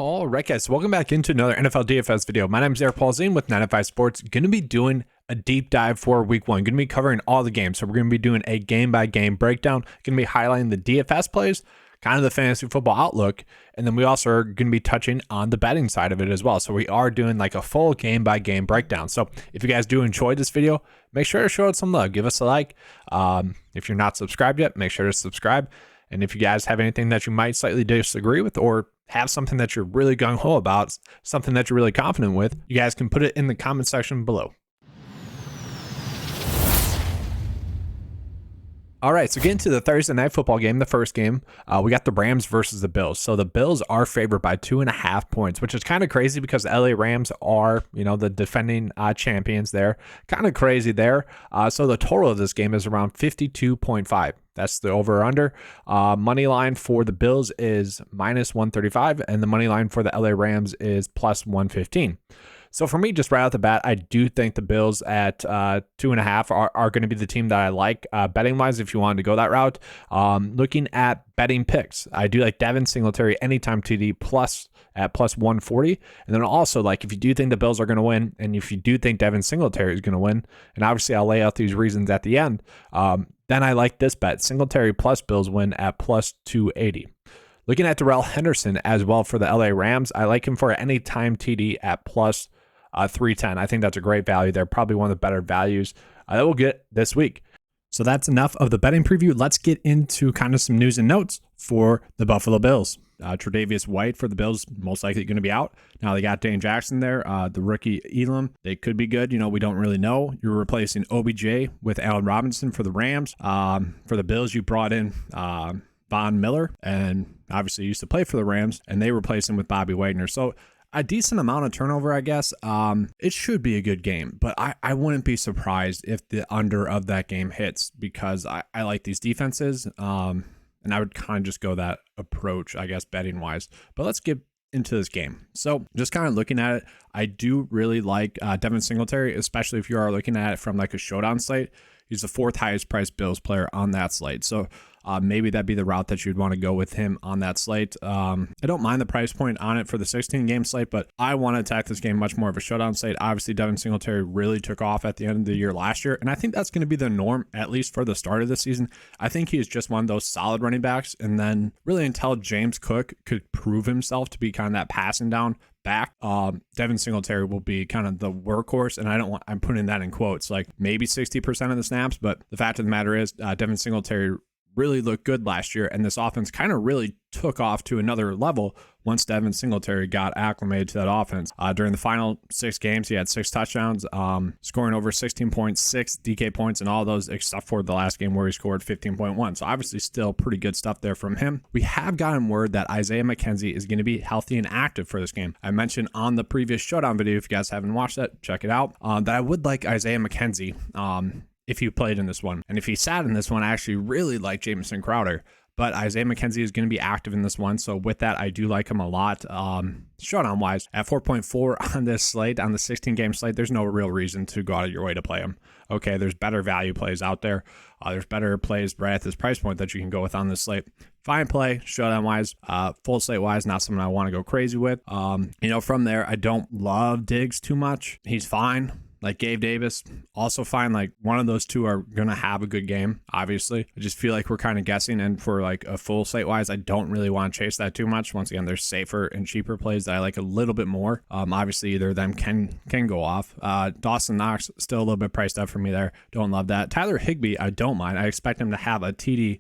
All right, guys, so welcome back into another NFL DFS video. My name is Eric Paulzine with 95 Sports. Going to be doing a deep dive for week one. Going to be covering all the games. So we're going to be doing a game-by-game breakdown. Going to be highlighting the DFS plays, kind of the fantasy football outlook, and then we also are going to be touching on the betting side of it as well. So we are doing like a full game-by-game breakdown. So if you guys do enjoy this video, make sure to show it some love. Give us a like. If you're not subscribed yet, make sure to subscribe. And if you guys have anything that you might slightly disagree with or have something that you're really gung-ho about, something that you're really confident with, you guys can put it in the comment section below. All right, so getting to the Thursday night football game, the first game, we got the Rams versus the Bills. So the Bills are favored by 2.5 points, which is kind of crazy because the LA Rams are, the defending champions there. Kind of crazy there. So the total of this game is around 52.5. That's the over or under. Money line for the Bills is minus 135, and the money line for the LA Rams is plus 115. So for me, just right off the bat, I do think the Bills at 2.5 are going to be the team that I like betting wise. If you wanted to go that route, looking at betting picks, I do like Devin Singletary anytime TD plus at plus 140. And then also, like, if you do think the Bills are going to win, and if you do think Devin Singletary is going to win, and obviously I'll lay out these reasons at the end, then I like this bet: Singletary plus Bills win at plus 280. Looking at Darrell Henderson as well for the LA Rams, I like him for any time TD at plus 310. I think that's a great value there. Probably one of the better values that we'll get this week. So that's enough of the betting preview. Let's get into kind of some news and notes for the Buffalo Bills. Tre'Davious White for the Bills, most likely going to be out. Now they got Dane Jackson there. The rookie Elam, they could be good. We don't really know. You're replacing OBJ with Allen Robinson for the Rams. For the Bills, you brought in Von Miller, and obviously used to play for the Rams, and they replaced him with Bobby Wagner. So a decent amount of turnover, I guess. It should be a good game, but I wouldn't be surprised if the under of that game hits, because I like these defenses, and I would kind of just go that approach, I guess, betting wise. But let's get into this game. So just kind of looking at it, I do really like Devin Singletary, especially if you are looking at it from like a showdown slate. He's the fourth highest priced Bills player on that slate. So maybe that'd be the route that you'd want to go with him on that slate. I don't mind the price point on it for the 16-game slate, but I want to attack this game much more of a showdown slate. Obviously, Devin Singletary really took off at the end of the year last year, and I think that's going to be the norm, at least for the start of the season. I think he is just one of those solid running backs, and then really until James Cook could prove himself to be kind of that passing down back, Devin Singletary will be kind of the workhorse, and I'm putting that in quotes, like maybe 60% of the snaps, but the fact of the matter is Devin Singletary really looked good last year, and this offense kind of really took off to another level once Devin Singletary got acclimated to that offense. During the final 6 games, he had 6 touchdowns, scoring over 16.6 DK points in all those, except for the last game where he scored 15.1. So obviously still pretty good stuff there from him. We have gotten word that Isaiah McKenzie is going to be healthy and active for this game. I mentioned on the previous showdown video, if you guys haven't watched that, check it out, that I would like Isaiah McKenzie if he played in this one. And if he sat in this one, I actually really like Jamison Crowder. But Isaiah McKenzie is going to be active in this one. So with that, I do like him a lot. Showdown-wise, at 4.4 on this slate, on the 16-game slate, there's no real reason to go out of your way to play him. Okay, there's better value plays out there. There's better plays right at this price point that you can go with on this slate. Fine play, showdown-wise. Full slate-wise, not something I want to go crazy with. From there, I don't love Diggs too much. He's fine. Like Gabe Davis, also fine. Like one of those two are going to have a good game, obviously. I just feel like we're kind of guessing. And for like a full slate wise, I don't really want to chase that too much. Once again, there's safer and cheaper plays that I like a little bit more. Obviously, either of them can go off. Dawson Knox, still a little bit priced up for me there. Don't love that. Tyler Higbee, I don't mind. I expect him to have a TD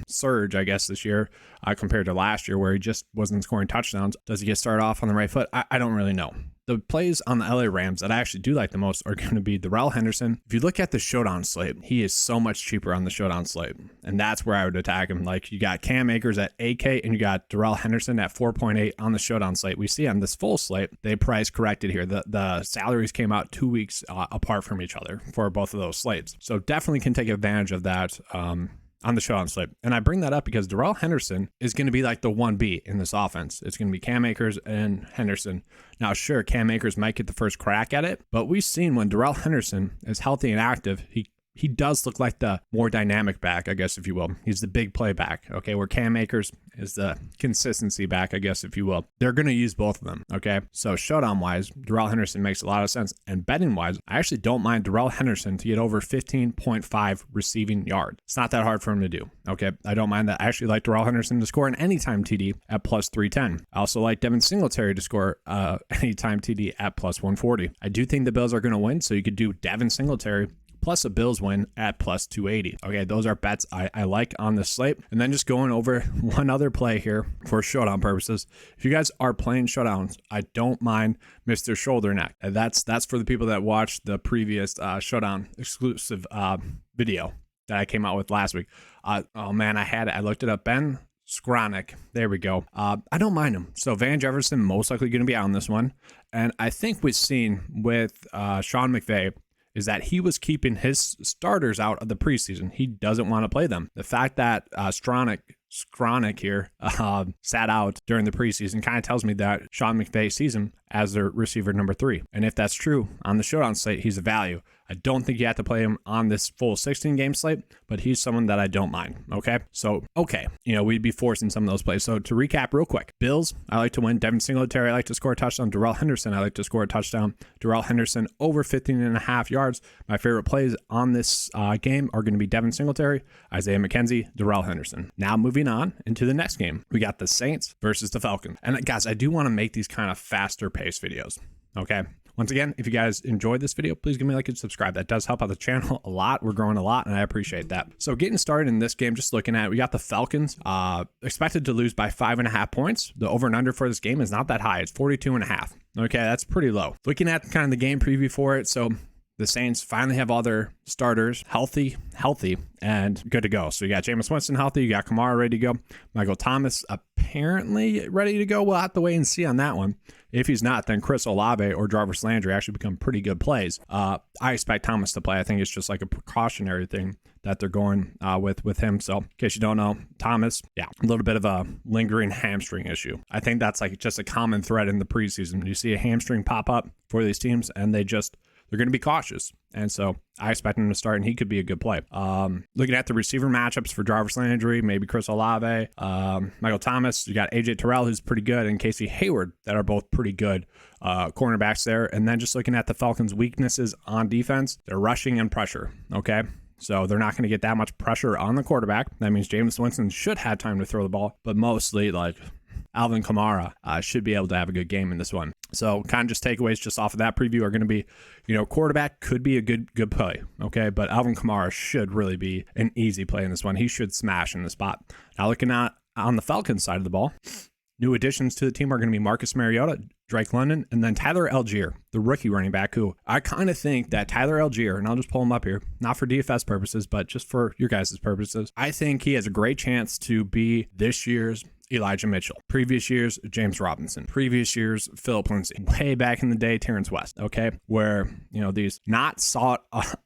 surge, I guess, this year compared to last year where he just wasn't scoring touchdowns. Does he get started off on the right foot? I don't really know. The plays on the LA Rams that I actually do like the most are going to be Darrell Henderson. If you look at the showdown slate, he is so much cheaper on the showdown slate, and that's where I would attack him. Like you got Cam Akers at 8K and you got Darrell Henderson at 4.8 on the showdown slate. We see on this full slate, they price corrected here. The salaries came out 2 weeks apart from each other for both of those slates. So definitely can take advantage of that. On the showdown slate. And I bring that up because Darrell Henderson is going to be like the 1B in this offense. It's going to be Cam Akers and Henderson. Now, sure, Cam Akers might get the first crack at it, but we've seen when Darrell Henderson is healthy and active, he he does look like the more dynamic back, I guess, if you will. He's the big play back, okay, where Cam Akers is the consistency back, I guess, if you will. They're going to use both of them, okay? So showdown-wise, Darrell Henderson makes a lot of sense. And betting-wise, I actually don't mind Darrell Henderson to get over 15.5 receiving yards. It's not that hard for him to do, okay? I don't mind that. I actually like Darrell Henderson to score an anytime TD at plus 310. I also like Devin Singletary to score anytime TD at plus 140. I do think the Bills are going to win, so you could do Devin Singletary plus a Bills win at plus 280. Okay, those are bets I like on this slate. And then just going over one other play here for showdown purposes. If you guys are playing showdowns, I don't mind Mr. Shoulder Neck. And that's for the people that watched the previous showdown exclusive video that I came out with last week. Oh man, I looked it up. Ben Skronik. There we go. I don't mind him. So Van Jefferson most likely going to be out on this one. And I think we've seen with Sean McVay is that he was keeping his starters out of the preseason. He doesn't want to play them. The fact that Skronik here sat out during the preseason kind of tells me that Sean McVay sees him as their receiver number 3. And if that's true, on the showdown slate, he's a value. I don't think you have to play him on this full 16-game slate, but he's someone that I don't mind, okay? So, okay, we'd be forcing some of those plays. So to recap real quick, Bills, I like to win. Devin Singletary, I like to score a touchdown. Darrell Henderson, I like to score a touchdown. Darrell Henderson over 15.5 yards. My favorite plays on this game are going to be Devin Singletary, Isaiah McKenzie, Darrell Henderson. Now moving on into the next game, we got the Saints versus the Falcons. And guys, I do want to make these kind of faster paced videos, okay? Once again, if you guys enjoyed this video, please give me a like and subscribe. That does help out the channel a lot. We're growing a lot, and I appreciate that. So getting started in this game, just looking at it, we got the Falcons expected to lose by 5.5 points. The over and under for this game is not that high. It's 42.5. Okay, that's pretty low. Looking at kind of the game preview for it, so the Saints finally have all their starters healthy, and good to go. So you got Jameis Winston healthy. You got Kamara ready to go. Michael Thomas apparently ready to go. We'll have to wait and see on that one. If he's not, then Chris Olave or Jarvis Landry actually become pretty good plays. I expect Thomas to play. I think it's just like a precautionary thing that they're going with him. So in case you don't know, Thomas, a little bit of a lingering hamstring issue. I think that's like just a common thread in the preseason. You see a hamstring pop up for these teams, and they're going to be cautious. And so I expect him to start, and he could be a good play. Looking at the receiver matchups for Jarvis Landry, maybe Chris Olave, Michael Thomas, you got AJ Terrell, who's pretty good, and Casey Hayward, that are both pretty good cornerbacks there. And then just looking at the Falcons' weaknesses on defense, they're rushing and pressure, okay? So they're not going to get that much pressure on the quarterback. That means Jameis Winston should have time to throw the ball, but mostly like Alvin Kamara should be able to have a good game in this one. So kind of just takeaways just off of that preview are going to be, quarterback could be a good play, okay? But Alvin Kamara should really be an easy play in this one. He should smash in the spot. Now looking at on the Falcons side of the ball, new additions to the team are going to be Marcus Mariota, Drake London, and then Tyler Algier, the rookie running back, who I kind of think that Tyler Algier, and I'll just pull him up here, not for DFS purposes, but just for your guys' purposes, I think he has a great chance to be this year's Elijah Mitchell. Previous years, James Robinson. Previous years, Philip Lindsay. Way back in the day, Terrence West, okay? Where, these not sought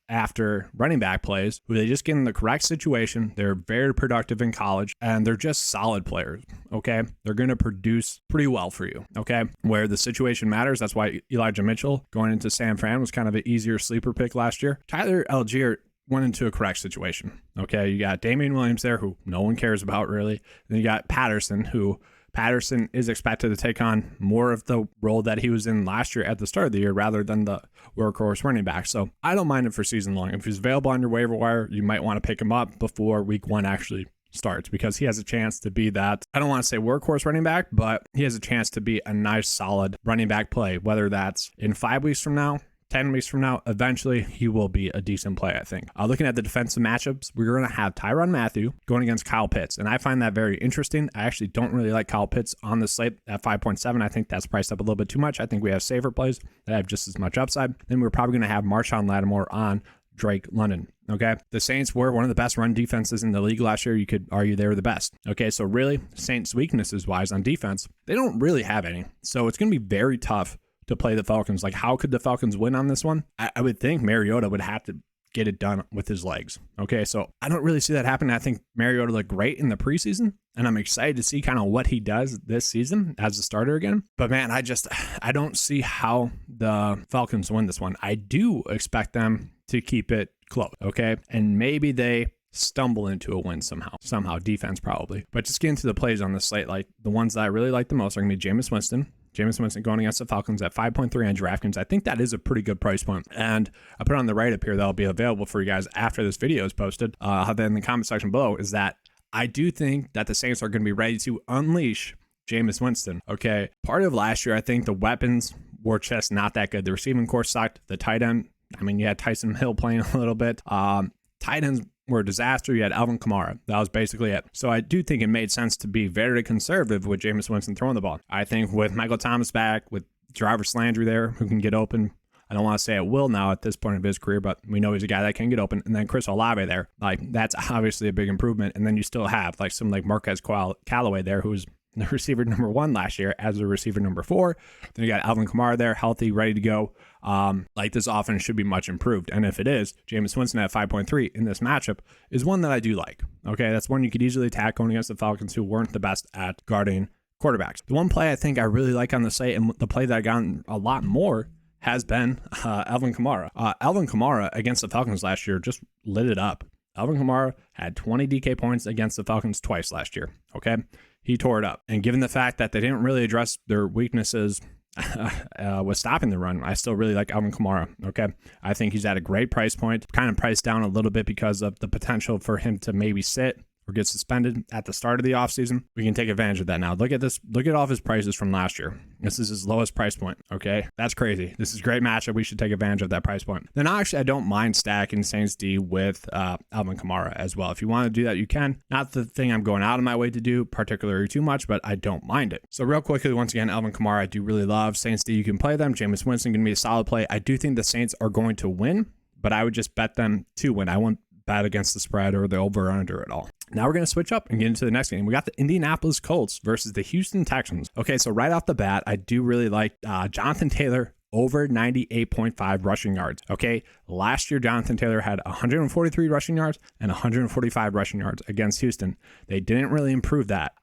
after running back plays, who they just get in the correct situation, they're very productive in college, and they're just solid players, okay? They're going to produce pretty well for you, okay? Where the situation matters, that's why Elijah Mitchell going into San Fran was kind of an easier sleeper pick last year. Tyler Algier went into a correct situation. Okay, you got Damian Williams there, who no one cares about really. Then you got Patterson, who Patterson is expected to take on more of the role that he was in last year at the start of the year rather than the workhorse running back. So I don't mind him for season long. If he's available on your waiver wire, you might want to pick him up before week 1 actually starts, because he has a chance to be that, I don't want to say workhorse running back, but he has a chance to be a nice solid running back play, whether that's in 5 weeks from now, 10 weeks from now. Eventually he will be a decent play, I think. Looking at the defensive matchups, we're going to have Tyrann Mathieu going against Kyle Pitts, and I find that very interesting. I actually don't really like Kyle Pitts on the slate at 5.7. I think that's priced up a little bit too much. I think we have safer plays that have just as much upside. Then we're probably going to have Marshawn Lattimore on Drake London. Okay, the Saints were one of the best run defenses in the league last year. You could argue they were the best. Okay, so really, Saints' weaknesses wise on defense, they don't really have any. So it's going to be very tough to play the Falcons. Like, how could the Falcons win on this one? I would think Mariota would have to get it done with his legs. Okay, so I don't really see that happen. I think Mariota looked great in the preseason, and I'm excited to see kind of what he does this season as a starter again. But man, I don't see how the Falcons win this one. I do expect them to keep it close, okay? And maybe they stumble into a win somehow, defense probably. But just getting to the plays on the slate, like the ones that I really like the most are going to be Jameis Winston. Jameis Winston going against the Falcons at 5.3 on DraftKings. I think that is a pretty good price point. And I put on the write-up here that'll be available for you guys after this video is posted. I'll have that in the comment section below, is that I do think that the Saints are going to be ready to unleash Jameis Winston. Okay, part of last year, I think the weapons were just not that good. The receiving corps sucked. The tight end, I mean, you had Tyson Hill playing a little bit. Tight ends were a disaster. You had Alvin Kamara. That was basically it. So I do think it made sense to be very conservative with Jameis Winston throwing the ball. I think with Michael Thomas back, with Jarvis Landry there, who can get open, I don't want to say it will now at this point of his career, but we know he's a guy that can get open. And then Chris Olave there, like that's obviously a big improvement. And then you still have like some like Marquez Callaway there, who's the receiver number 1 last year as a receiver number 4. Then you got Alvin Kamara there, healthy, ready to go. Like this offense should be much improved. And if it is, Jameis Winston at 5.3 in this matchup is one that I do like. Okay, that's one you could easily attack going against the Falcons, who weren't the best at guarding quarterbacks. The one play I think I really like on the site, and the play that I got a lot more, has been Alvin Kamara. Alvin Kamara against the Falcons last year just lit it up. Alvin Kamara had 20 DK points against the Falcons twice last year. Okay, he tore it up. And given the fact that they didn't really address their weaknesses with stopping the run, I still really like Alvin Kamara. Okay, I think he's at a great price point, kind of priced down a little bit because of the potential for him to maybe sit or get suspended at the start of the offseason. We can take advantage of that now. Look at this. Look at all of his prices from last year. This is his lowest price point. Okay, that's crazy. This is a great matchup. We should take advantage of that price point. Then actually, I don't mind stacking Saints D with Alvin Kamara as well. If you want to do that, you can. Not the thing I'm going out of my way to do particularly too much, but I don't mind it. So real quickly, once again, Alvin Kamara, I do really love. Saints D, you can play them. Jameis Winston going to be a solid play. I do think the Saints are going to win, but I would just bet them to win. I won't bet against the spread or the over or under at all. Now we're going to switch up and get into the next game. We got the Indianapolis Colts versus the Houston Texans. Okay, so right off the bat, I do really like Jonathan Taylor over 98.5 rushing yards. Okay, last year, Jonathan Taylor had 143 rushing yards and 145 rushing yards against Houston. They didn't really improve that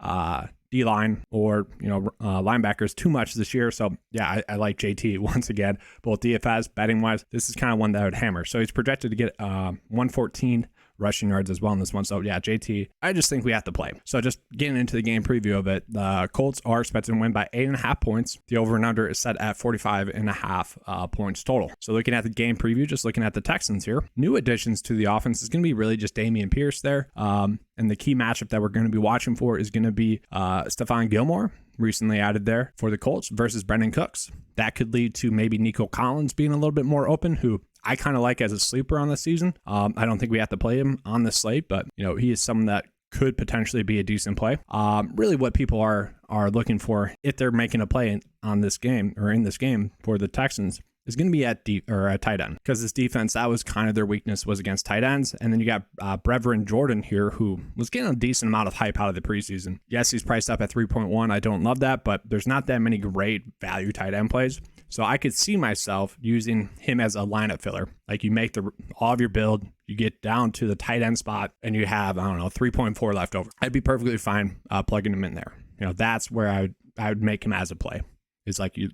D-line or linebackers too much this year. So yeah, I like JT once again, both DFS, betting wise. This is kind of one that I would hammer. So he's projected to get 114 rushing yards as well in this one. So yeah, JT, I just think we have to play. So just getting into the game preview of it, the Colts are expected to win by 8.5 points. The over and under is set at 45.5 points total. So looking at the game preview, just looking at the Texans here, new additions to the offense is going to be really just Dameon Pierce there. And the key matchup that we're going to be watching for is going to be Stephon Gilmore, recently added there for the Colts, versus Brendan Cooks. That could lead to maybe Nico Collins being a little bit more open, who I kind of like as a sleeper on the season. I don't think we have to play him on the slate, but he is someone that could potentially be a decent play. Really what people are looking for if they're making a play on this game or in this game for the Texans is going to be at tight end, because this defense, that was kind of their weakness, was against tight ends. And then you got Brevin Jordan here, who was getting a decent amount of hype out of the preseason. Yes, he's priced up at 3.1. I don't love that, but there's not that many great value tight end plays. So I could see myself using him as a lineup filler. Like you make all of your build, you get down to the tight end spot, and you have, 3.4 left over. I'd be perfectly fine plugging him in there. That's where I would make him as a play. It's like you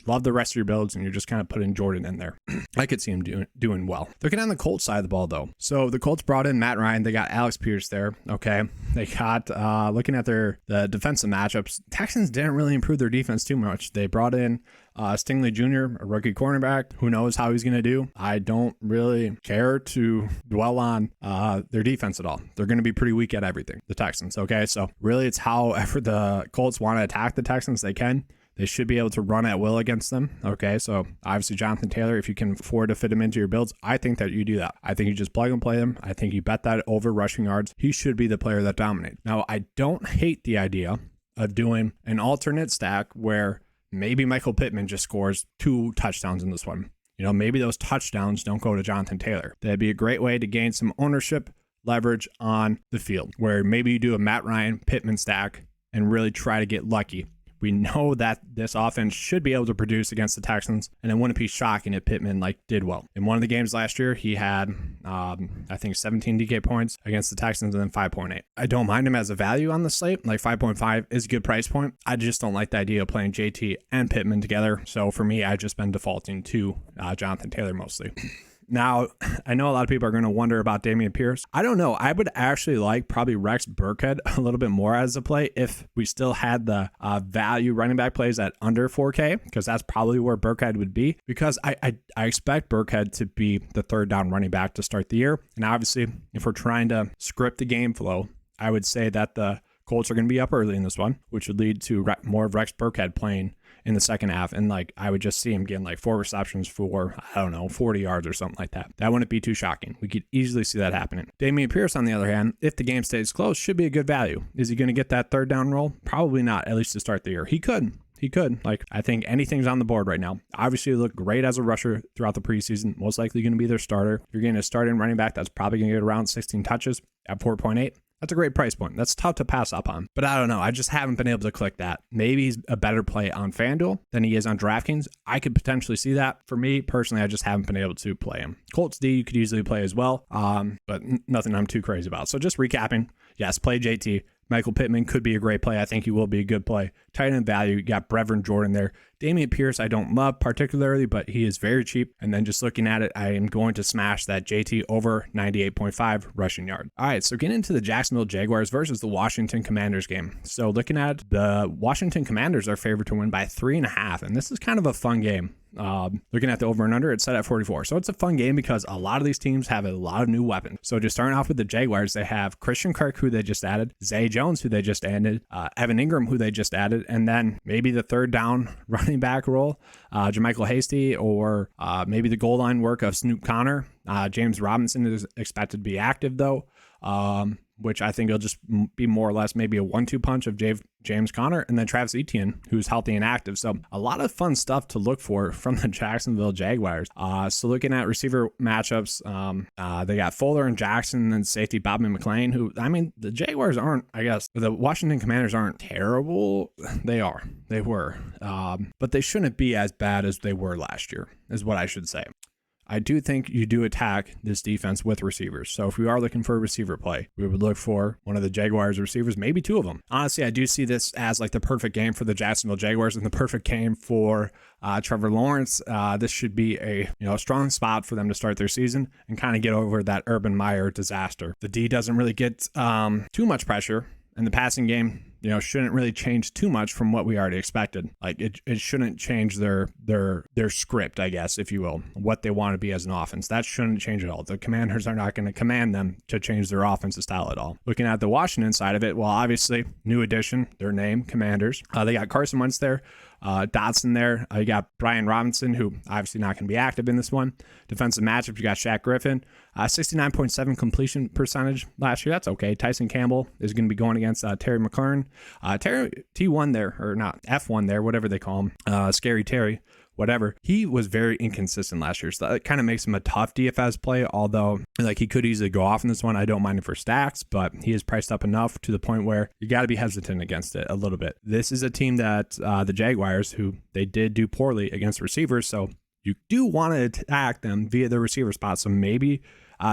love the rest of your builds and you're just kind of putting Jordan in there. I could see him doing well. Looking on the Colts side of the ball, though. So the Colts brought in Matt Ryan. They got Alex Pierce there. Okay. They got, looking at the defensive matchups, Texans didn't really improve their defense too much. They brought in Stingley Jr., a rookie cornerback. Who knows how he's going to do? I don't really care to dwell on their defense at all. They're going to be pretty weak at everything, the Texans. Okay. So really it's however the Colts want to attack the Texans, they can. They should be able to run at will against them. Okay, so obviously Jonathan Taylor, if you can afford to fit him into your builds, I think that you do that. I think you just plug and play him. I think you bet that over rushing yards. He should be the player that dominates. Now, I don't hate the idea of doing an alternate stack where maybe Michael Pittman just scores 2 touchdowns in this one. Maybe those touchdowns don't go to Jonathan Taylor. That'd be a great way to gain some ownership leverage on the field, where maybe you do a Matt Ryan Pittman stack and really try to get lucky. We know that this offense should be able to produce against the Texans, and it wouldn't be shocking if Pittman did well. In one of the games last year, he had, I think 17 DK points against the Texans and then 5.8. I don't mind him as a value on the slate. 5.5 is a good price point. I just don't like the idea of playing JT and Pittman together. So for me, I've just been defaulting to Jonathan Taylor mostly. Now, I know a lot of people are going to wonder about Dameon Pierce. I don't know. I would actually like probably Rex Burkhead a little bit more as a play if we still had the value running back plays at under 4K, because that's probably where Burkhead would be, because I expect Burkhead to be the third down running back to start the year. And obviously, if we're trying to script the game flow, I would say that the Colts are going to be up early in this one, which would lead to more of Rex Burkhead playing in the second half. And like, I would just see him getting like 4 receptions for, I don't know, 40 yards or something like that. That wouldn't be too shocking. We could easily see that happening. Dameon Pierce, on the other hand, if the game stays close, should be a good value. Is he going to get that third down role? Probably not, at least to start the year. He could. Like, I think anything's on the board right now. Obviously, he looked great as a rusher throughout the preseason. Most likely going to be their starter. You're getting a starting running back that's probably going to get around 16 touches at 4.8. That's a great price point. That's tough to pass up on. But I don't know. I just haven't been able to click that. Maybe he's a better play on FanDuel than he is on DraftKings. I could potentially see that. For me, personally, I just haven't been able to play him. Colts D, you could easily play as well, but nothing I'm too crazy about. So just recapping, yes, play JT. Michael Pittman could be a great play. I think he will be a good play. Tight end value, you got Brevin Jordan there. Dameon Pierce, I don't love particularly, but he is very cheap. And then just looking at it, I am going to smash that JT over 98.5 rushing yard. All right, so getting into the Jacksonville Jaguars versus the Washington Commanders game. So looking at the Washington Commanders are favored to win by 3.5, and this is kind of a fun game. Looking at the over and under, it's set at 44. So it's a fun game because a lot of these teams have a lot of new weapons. So just starting off with the Jaguars, they have Christian Kirk, who they just added, Zay Jones, who they just added, Evan Ingram, who they just added, and then maybe the third down running back role, Jermichael Hasty, or maybe the goal line work of Snoop Connor. James Robinson is expected to be active though, which I think it'll just be more or less maybe a 1-2 punch of James Conner, and then Travis Etienne, who's healthy and active. So a lot of fun stuff to look for from the Jacksonville Jaguars. So looking at receiver matchups, they got Fuller and Jackson, and safety Bobby McClain, who, I mean, the Jaguars aren't, I guess, the Washington Commanders aren't terrible. They were, but they shouldn't be as bad as they were last year, is what I should say. I do think you do attack this defense with receivers. So if we are looking for a receiver play, we would look for one of the Jaguars receivers, maybe 2 of them. Honestly, I do see this as like the perfect game for the Jacksonville Jaguars and the perfect game for Trevor Lawrence. This should be a strong spot for them to start their season and kind of get over that Urban Meyer disaster. The D doesn't really get too much pressure, and the passing game shouldn't really change too much from what we already expected. Like it shouldn't change their script, I guess, if you will, what they want to be as an offense. That shouldn't change at all. The Commanders are not going to command them to change their offensive style at all. Looking at the Washington side of it, well, obviously, new addition, their name, Commanders. They got Carson Wentz there, Dotson there. You got Brian Robinson, who obviously not going to be active in this one. Defensive matchup, you got Shaq Griffin. 69.7 completion percentage last year. That's okay. Tyson Campbell is going to be going against Terry McLaurin. Terry T1 there, or not, F1 there, whatever they call him. Scary Terry, whatever. He was very inconsistent last year, so that kind of makes him a tough DFS play, although like he could easily go off in this one. I don't mind him for stacks, but he is priced up enough to the point where you got to be hesitant against it a little bit. This is a team that the Jaguars, who they did do poorly against receivers, so you do want to attack them via the receiver spot. So maybe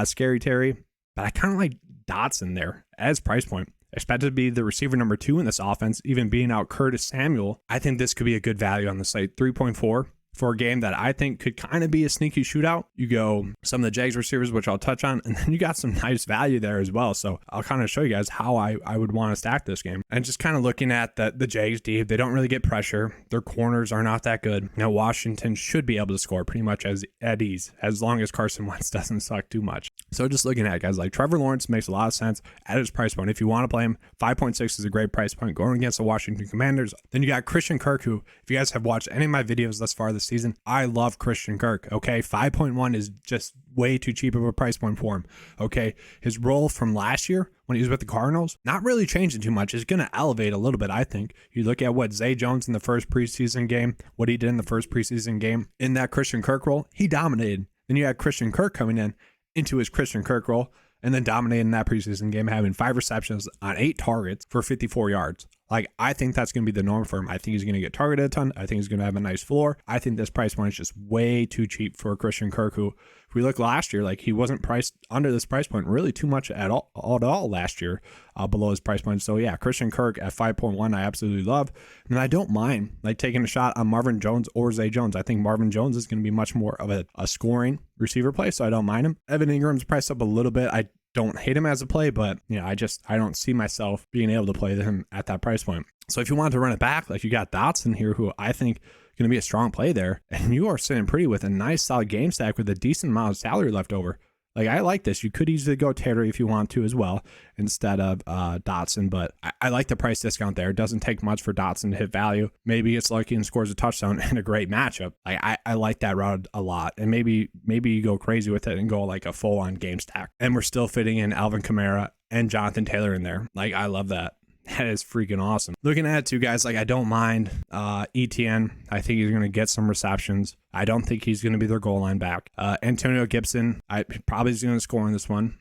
Scary Terry, but I kind of like Dotson there as price point. Expected to be the receiver number 2 in this offense, even being out Curtis Samuel. I think this could be a good value on the site. 3.4 for a game that I think could kind of be a sneaky shootout. You go some of the Jags receivers, which I'll touch on, and then you got some nice value there as well. So I'll kind of show you guys how I would want to stack this game. And just kind of looking at the Jags deep, they don't really get pressure. Their corners are not that good. Now Washington should be able to score pretty much at ease, as long as Carson Wentz doesn't suck too much. So just looking at guys like Trevor Lawrence makes a lot of sense at his price point. If you want to play him, 5.6 is a great price point going against the Washington Commanders. Then you got Christian Kirk, who, if you guys have watched any of my videos thus far this season, I love Christian Kirk. Okay, 5.1 is just way too cheap of a price point for him. Okay, his role from last year when he was with the Cardinals, not really changing too much. Is going to elevate a little bit, I think. You look at what Zay Jones in the first preseason game, what he did in the first preseason game in that Christian Kirk role, he dominated. Then you had Christian Kirk coming into his Christian Kirk role and then dominating that preseason game, having 5 receptions on 8 targets for 54 yards. Like, I think that's going to be the norm for him. I think he's going to get targeted a ton. I think he's going to have a nice floor. I think this price point is just way too cheap for Christian Kirk, who, if we look last year, like he wasn't priced under this price point really too much at all last year, below his price point. So yeah, Christian Kirk at 5.1, I absolutely love. And I don't mind like taking a shot on Marvin Jones or Zay Jones. I think Marvin Jones is going to be much more of a scoring receiver play, so I don't mind him. Evan Ingram's priced up a little bit. I don't hate him as a play, but I don't see myself being able to play him at that price point. So if you want to run it back, like you got Dotson here, who I think going to be a strong play there, and you are sitting pretty with a nice solid game stack with a decent amount of salary left over. Like, I like this. You could easily go Terry if you want to as well instead of Dotson, but I like the price discount there. It doesn't take much for Dotson to hit value. Maybe it's lucky and scores a touchdown in a great matchup. I like that route a lot, and maybe you go crazy with it and go like a full-on game stack. And we're still fitting in Alvin Kamara and Jonathan Taylor in there. Like, I love that. That is freaking awesome. Looking at it too, guys, like I don't mind ETN. I think he's going to get some receptions. I don't think he's going to be their goal line back. Antonio Gibson, I probably is going to score in this one.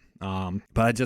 But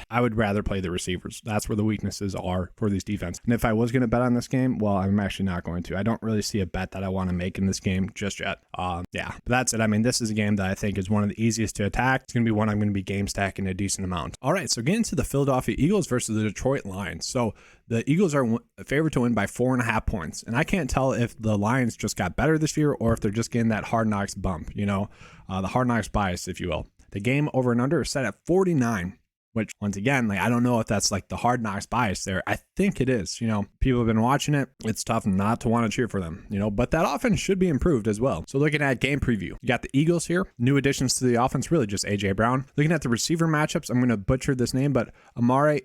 I would rather play the receivers. That's where the weaknesses are for these defense. And if I was going to bet on this game, well, I'm actually not going to. I don't really see a bet that I want to make in this game just yet. But that's it. I mean, this is a game that I think is one of the easiest to attack. It's going to be one I'm going to be game stacking a decent amount. All right, so getting to the Philadelphia Eagles versus the Detroit Lions. So the Eagles are favored to win by 4.5 points. And I can't tell if the Lions just got better this year or if they're just getting that Hard Knocks bump, the Hard Knocks bias, if you will. The game over and under is set at 49, which once again, like I don't know if that's like the Hard Knocks bias there. I think it is. People have been watching it. It's tough not to want to cheer for them, but that offense should be improved as well. So looking at game preview, you got the Eagles here. New additions to the offense, really just AJ Brown. Looking at the receiver matchups, I'm going to butcher this name, but Amare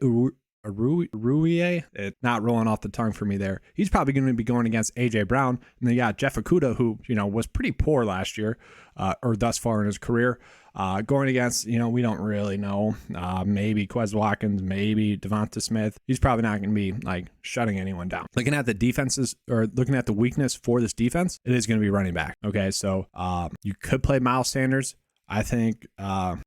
Aruie, it's not rolling off the tongue for me there. He's probably going to be going against AJ Brown. And then you got Jeff Okudah, who, was pretty poor last year, or thus far in his career. Going against, we don't really know. Maybe Quez Watkins, maybe Devonta Smith. He's probably not going to be like shutting anyone down. Looking at the defenses or looking at the weakness for this defense, it is going to be running back. Okay, so you could play Miles Sanders. I think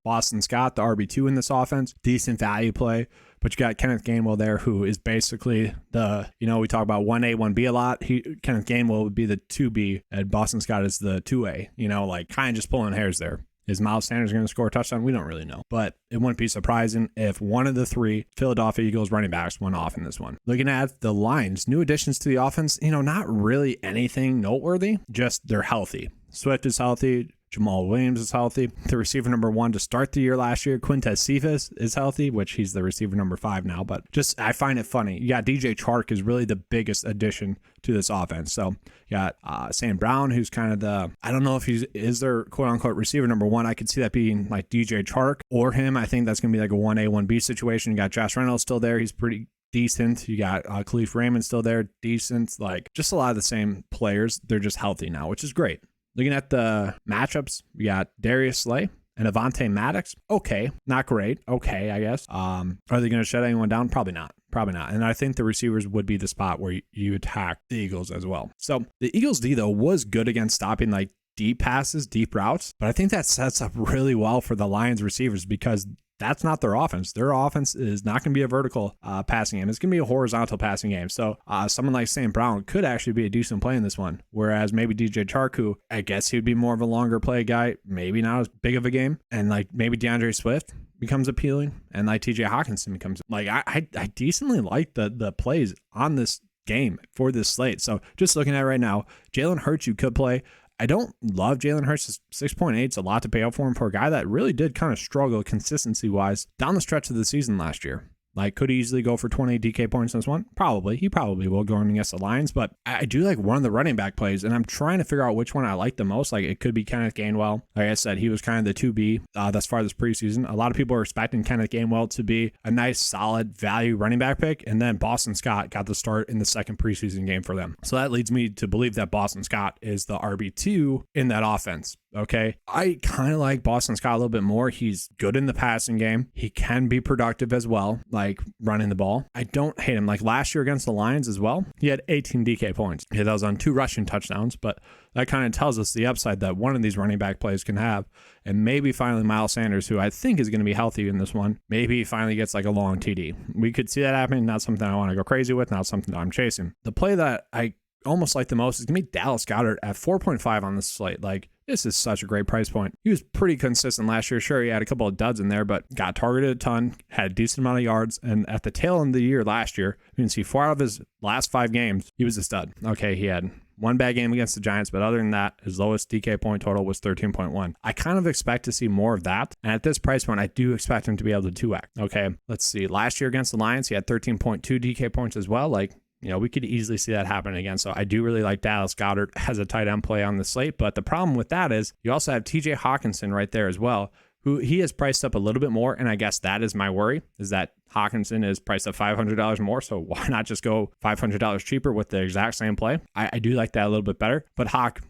Boston Scott, the RB2 in this offense, decent value play. But you got Kenneth Gainwell there, who is basically the, we talk about 1A, 1B a lot. Kenneth Gainwell would be the 2B, and Boston Scott is the 2A, like kind of just pulling hairs there. Is Miles Sanders going to score a touchdown? We don't really know. But it wouldn't be surprising if one of the three Philadelphia Eagles running backs went off in this one. Looking at the Lions, new additions to the offense, not really anything noteworthy, just they're healthy. Swift is healthy. Jamal Williams is healthy. The receiver number 1 to start the year last year, Quintez Cephas, is healthy, which he's the receiver number 5 now. But I find it funny. You got DJ Chark is really the biggest addition to this offense. So you got Sam Brown, who's kind of I don't know if is their quote unquote receiver number 1. I could see that being like DJ Chark or him. I think that's going to be like a 1A, 1B situation. You got Josh Reynolds still there. He's pretty decent. You got Khalif Raymond still there. Decent. Like just a lot of the same players. They're just healthy now, which is great. Looking at the matchups, we got Darius Slay and Avonte Maddox. Okay, not great. Okay, I guess. Are they going to shut anyone down? Probably not. And I think the receivers would be the spot where you attack the Eagles as well. So the Eagles D, though, was good against stopping like deep passes, deep routes. But I think that sets up really well for the Lions receivers because that's not their offense. Their offense is not going to be a vertical passing game. It's going to be a horizontal passing game. So someone like Sam Brown could actually be a decent play in this one. Whereas maybe DJ Chark, who I guess he would be more of a longer play guy, maybe not as big of a game. And like maybe DeAndre Swift becomes appealing and like TJ Hawkinson becomes like I decently like the plays on this game for this slate. So just looking at it right now, Jalen Hurts you could play. I don't love Jalen Hurts. 6.8 is a lot to pay up for him for a guy that really did kind of struggle consistency-wise down the stretch of the season last year. Like, could he easily go for 20 DK points in this one? Probably. He probably will going against the Lions, but I do like one of the running back plays, and I'm trying to figure out which one I like the most. Like, it could be Kenneth Gainwell. Like I said, he was kind of the 2B thus far this preseason. A lot of people are expecting Kenneth Gainwell to be a nice, solid value running back pick, and then Boston Scott got the start in the second preseason game for them. So that leads me to believe that Boston Scott is the RB2 in that offense. Okay. I kind of like Boston Scott a little bit more. He's good in the passing game. He can be productive as well, like running the ball. I don't hate him. Like last year against the Lions as well, he had 18 DK points. Yeah, that was on 2 rushing touchdowns, but that kind of tells us the upside that one of these running back plays can have. And maybe finally Miles Sanders, who I think is going to be healthy in this one, maybe he finally gets like a long TD. We could see that happening. Not something I want to go crazy with, not something that I'm chasing. The play that I almost like the most is going to be Dallas Goedert at 4.5 on this slate. Like, this is such a great price point. He was pretty consistent last year. Sure, he had a couple of duds in there, but got targeted a ton, had a decent amount of yards. And at the tail end of the year last year, you can see 4 out of his last 5 games, he was a stud. Okay, he had one bad game against the Giants, but other than that, his lowest DK point total was 13.1. I kind of expect to see more of that. And at this price point, I do expect him to be able to 2x. Okay, let's see. Last year against the Lions, he had 13.2 DK points as well. Like, you know, we could easily see that happen again. So I do really like Dallas Goedert as a tight end play on the slate. But the problem with that is you also have TJ Hawkinson right there as well, who he is priced up a little bit more. And I guess that is my worry, is that Hawkinson is priced up $500 more. So why not just go $500 cheaper with the exact same play? I do like that a little bit better. But Hawk,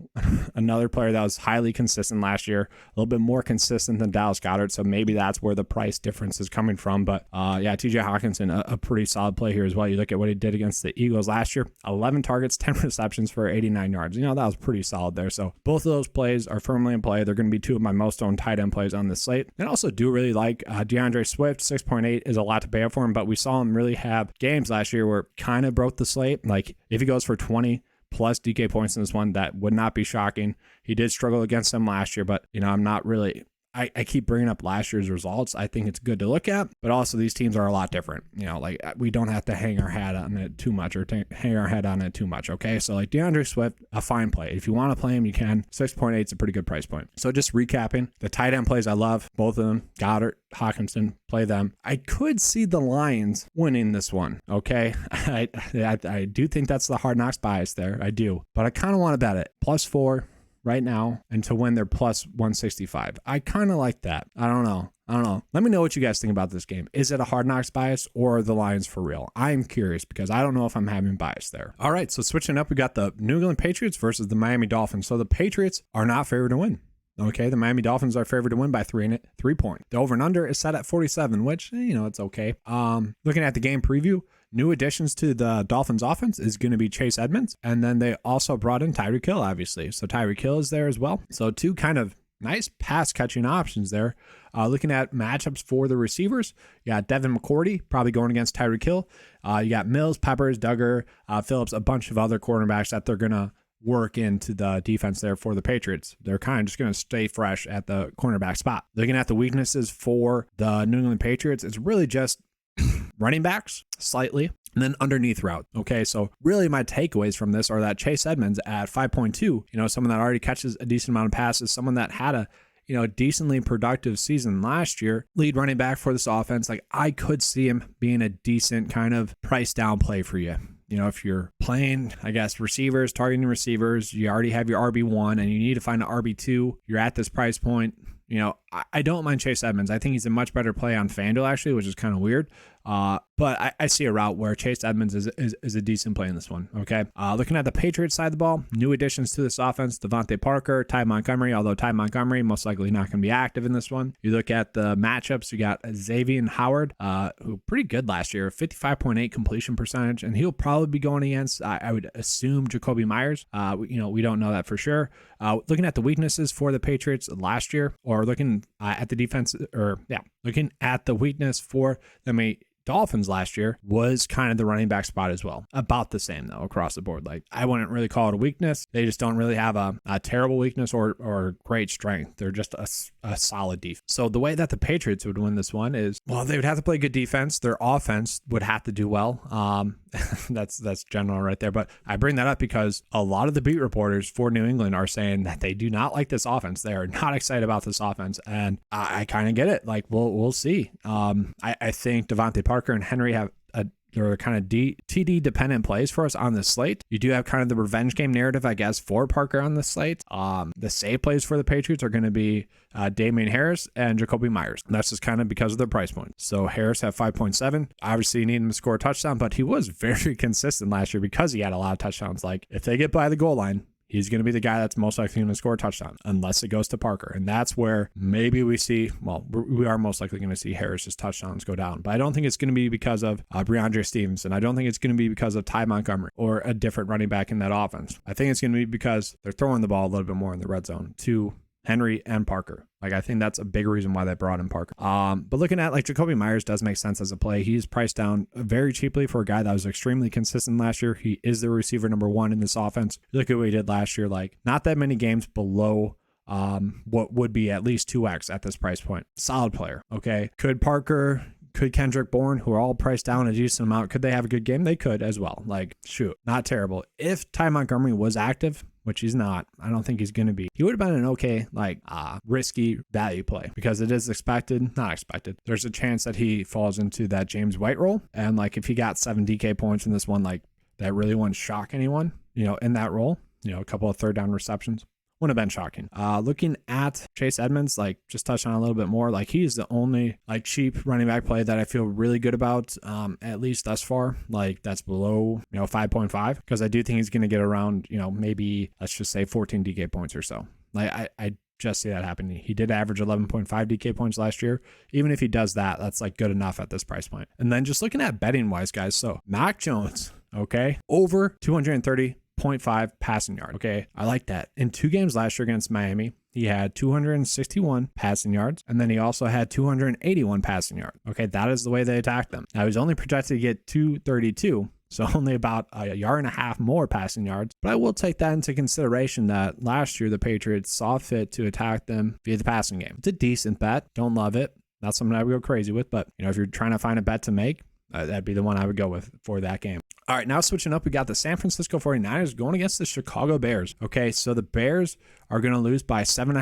another player that was highly consistent last year, a little bit more consistent than Dallas Goedert. So maybe that's where the price difference is coming from. But yeah, TJ Hawkinson, a pretty solid play here as well. You look at what he did against the Eagles last year, 11 targets, 10 receptions for 89 yards. You know, that was pretty solid there. So both of those plays are firmly in play. They're going to be 2 of my most owned tight end plays on this slate. And I also do really like DeAndre Swift. 6.8 is a lot to pay up for him, but we saw him really have games last year where kind of broke the slate. Like if he goes for 20 plus DK points in this one, that would not be shocking. He did struggle against them last year, but you know, I'm not really, I keep bringing up last year's results. I think it's good to look at, but also these teams are a lot different. You know, like we don't have to hang our hat on it too much or hang our head on it too much. Okay. So like DeAndre Swift, a fine play. If you want to play him, you can. 6.8 is a pretty good price point. So just recapping, the tight end plays I love, both of them, Goddard, Hawkinson, play them. I could see the Lions winning this one. Okay. I do think that's the Hard Knocks bias there. I do, but I kind of want to bet it. +4. Right now, and to win they're +165. I kind of like that. I don't know. Let me know what you guys think about this game. Is it a Hard Knocks bias or the Lions for real? I'm curious because I don't know if I'm having bias there. All right, so switching up, we got the New England Patriots versus the Miami Dolphins. So the Patriots are not favored to win. Okay, the Miami Dolphins are favored to win by 3 point. The over and under is set at 47, which, you know, it's okay. Looking at the game preview, new additions to the Dolphins offense is going to be Chase Edmonds. And then they also brought in Tyreek Hill, obviously. So Tyreek Hill is there as well. So 2 kind of nice pass catching options there. Looking at matchups for the receivers, you got Devin McCourty probably going against Tyreek Hill. You got Mills, Peppers, Duggar, Phillips, a bunch of other quarterbacks that they're going to work into the defense there for the Patriots. They're kind of just going to stay fresh at the cornerback spot. Looking at the weaknesses for the New England Patriots, it's really just running backs slightly, and then underneath route. Okay, so really my takeaways from this are that Chase Edmonds at 5.2, you know, someone that already catches a decent amount of passes, someone that had a, you know, decently productive season last year, lead running back for this offense. Like I could see him being a decent kind of price down play for you. You know, if you're playing, I guess, receivers, targeting receivers, you already have your RB1 and you need to find an RB2, you're at this price point. You know, I don't mind Chase Edmonds. I think he's a much better play on FanDuel, actually, which is kind of weird. But I see a route where Chase Edmonds is a decent play in this one. Okay. Looking at the Patriots side of the ball, new additions to this offense, Devontae Parker, Ty Montgomery, although Ty Montgomery most likely not going to be active in this one. You look at the matchups, you got Xavier Howard, who pretty good last year, 55.8 completion percentage, and he'll probably be going against, I would assume, Jacoby Myers. You know, we don't know that for sure. Looking at the weaknesses for the Patriots last year, or looking at the defense, looking at the weakness for the Dolphins last year was kind of the running back spot as well. About the same though across the board. Like I wouldn't really call it a weakness. They just don't really have a terrible weakness or great strength. They're just a solid defense. So the way that the Patriots would win this one is, well, they would have to play good defense. Their offense would have to do well. That's general right there. But I bring that up because a lot of the beat reporters for New England are saying that they do not like this offense. They are not excited about this offense. And I kind of get it. Like we'll see. I think Devontae Parker and Henry have they're kind of TD dependent plays for us on the slate. You do have kind of the revenge game narrative, I guess, for Parker on the slate. The save plays for the Patriots are going to be Damian Harris and Jacoby Myers. And that's just kind of because of their price point. So Harris had 5.7. Obviously, you need him to score a touchdown, but he was very consistent last year because he had a lot of touchdowns. Like if they get by the goal line, he's going to be the guy that's most likely going to score a touchdown unless it goes to Parker. And that's where maybe we see, well, we are most likely going to see Harris's touchdowns go down. But I don't think it's going to be because of Breandre Stevenson. I don't think it's going to be because of Ty Montgomery or a different running back in that offense. I think it's going to be because they're throwing the ball a little bit more in the red zone to Henry and Parker. Like, I think that's a big reason why they brought in Parker. But looking at, like, Jacoby Myers does make sense as a play. He's priced down very cheaply for a guy that was extremely consistent last year. He is the receiver number 1 in this offense. Look at what he did last year. Like, not that many games below what would be at least 2x at this price point. Solid player, okay? Could Kendrick Bourne, who are all priced down a decent amount, could they have a good game? They could as well. Like, shoot, not terrible. If Ty Montgomery was active, which he's not, I don't think he's going to be, he would have been an okay, like, risky value play because it is not expected. There's a chance that he falls into that James White role. And, like, if he got 7 DK points in this one, like, that really wouldn't shock anyone, in that role, a couple of third down receptions. Wouldn't have been shocking. Looking at Chase Edmonds, like, just touch on a little bit more. Like, he's the only, like, cheap running back play that I feel really good about, at least thus far. Like, that's below, 5.5, because I do think he's going to get around, maybe, let's just say 14 DK points or so. Like, I just see that happening. He did average 11.5 DK points last year. Even if he does that, that's, like, good enough at this price point. And then just looking at betting wise, guys. So Mac Jones, okay, over 230.5 passing yard. Okay, I like that. In 2 games last year against Miami, he had 261 passing yards, and then he also had 281 passing yards. Okay, that is the way they attacked them. Now, he's only projected to get 232, so only about a yard and a half more passing yards. But I will take that into consideration that last year the Patriots saw fit to attack them via the passing game. It's a decent bet. Don't love it. Not something I would go crazy with, but if you're trying to find a bet to make, that'd be the one I would go with for that game. All right, now switching up, we got the San Francisco 49ers going against the Chicago Bears. Okay, so the Bears are going to lose by 7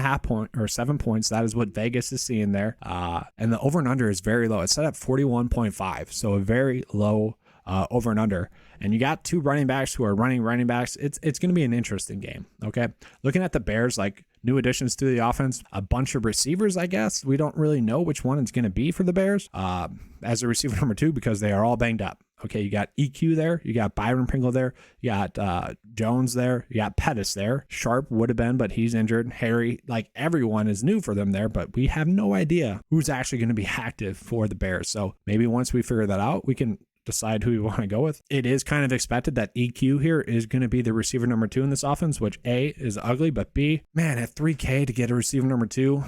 points. That is what Vegas is seeing there. And the over and under is very low. It's set at 41.5, so a very low over and under. And you got 2 running backs who are running backs. It's going to be an interesting game, okay? Looking at the Bears, like, new additions to the offense, a bunch of receivers, I guess. We don't really know which one it's going to be for the Bears as a receiver number 2 because they are all banged up. Okay, you got EQ there. You got Byron Pringle there. You got Jones there. You got Pettis there. Sharp would have been, but he's injured. Harry, like, everyone is new for them there, but we have no idea who's actually going to be active for the Bears. So maybe once we figure that out, we can decide who we want to go with. It is kind of expected that EQ here is going to be the receiver number 2 in this offense, which A, is ugly, but B, man, at $3K to get a receiver number 2,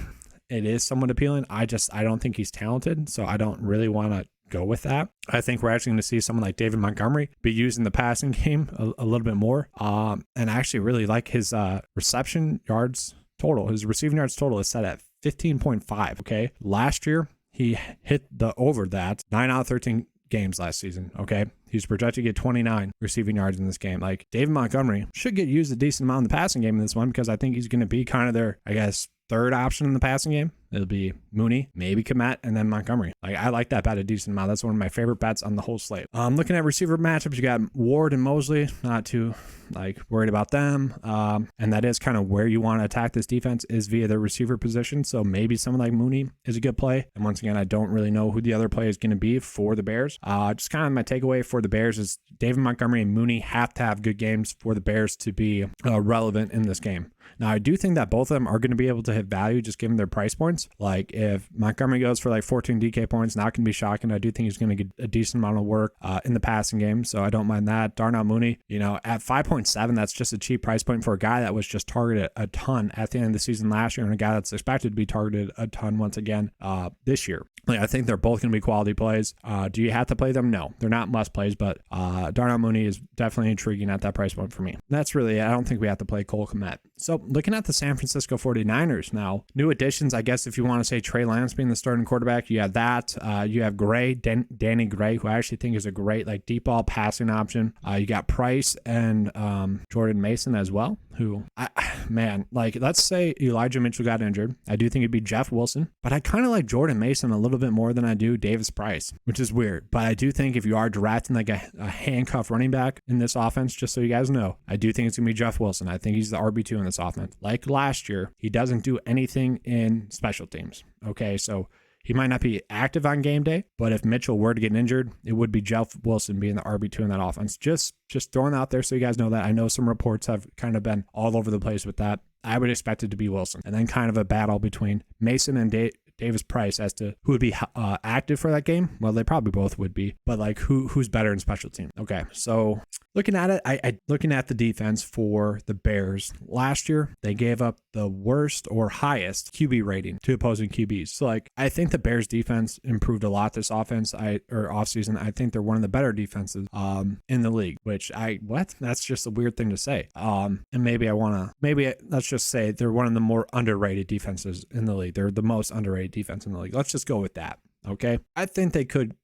it is somewhat appealing. I don't think he's talented, so I don't really want to go with that. I think we're actually going to see someone like David Montgomery be used in the passing game a little bit more. And I actually really like his reception yards total. His receiving yards total is set at 15.5. Okay. Last year, he hit the over that 9 out of 13 games last season. Okay. He's projected to get 29 receiving yards in this game. Like, David Montgomery should get used a decent amount in the passing game in this one because I think he's going to be kind of their, I guess, third option in the passing game. It'll be Mooney, maybe Kmet, and then Montgomery. Like, I like that bet a decent amount. That's one of my favorite bets on the whole slate. Looking at receiver matchups, you got Ward and Mosley. Not too, like, worried about them. And that is kind of where you want to attack this defense is via the receiver position. So maybe someone like Mooney is a good play. And once again, I don't really know who the other play is going to be for the Bears. Just kind of my takeaway for the Bears is David Montgomery and Mooney have to have good games for the Bears to be relevant in this game. Now, I do think that both of them are going to be able to hit value just given their price points. Like, if Montgomery goes for like 14 DK points, not going to be shocking. I do think he's going to get a decent amount of work in the passing game, so I don't mind that. Darnell Mooney, at 5.7, that's just a cheap price point for a guy that was just targeted a ton at the end of the season last year and a guy that's expected to be targeted a ton once again this year. Like, I think they're both going to be quality plays. Do you have to play them? No, they're not must plays, but Darnell Mooney is definitely intriguing at that price point for me. That's really it. I don't think we have to play Cole Kmet. So looking at the San Francisco 49ers now, new additions, I guess if you want to say Trey Lance being the starting quarterback, you have that. You have Gray, Danny Gray, who I actually think is a great like deep ball passing option. You got Price and Jordan Mason as well, who, let's say Elijah Mitchell got injured. I do think it'd be Jeff Wilson, but I kind of like Jordan Mason a little bit more than I do Davis Price, which is weird. But I do think if you are drafting like a handcuff running back in this offense, just so you guys know, I do think it's going to be Jeff Wilson. I think he's the RB2 in this offense. Like last year, he doesn't do anything in special teams. Okay, so He might not be active on game day, but if Mitchell were to get injured, it would be Jeff Wilson being the RB2 in that offense. Just throwing out there so you guys know that. I know some reports have kind of been all over the place with that. I would expect it to be Wilson. And then kind of a battle between Mason and Davis Price as to who would be active for that game. Well, they probably both would be, but like who's better in special team. Okay, so looking at it, looking at the defense for the Bears last year, they gave up the worst or highest QB rating to opposing QBs. So like I think the Bears defense improved a lot this offseason. I think they're one of the better defenses in the league, which that's just a weird thing to say. And let's just say they're one of the more underrated defenses in the league. They're the most underrated defense in the league. Let's just go with that. Okay. I think they could,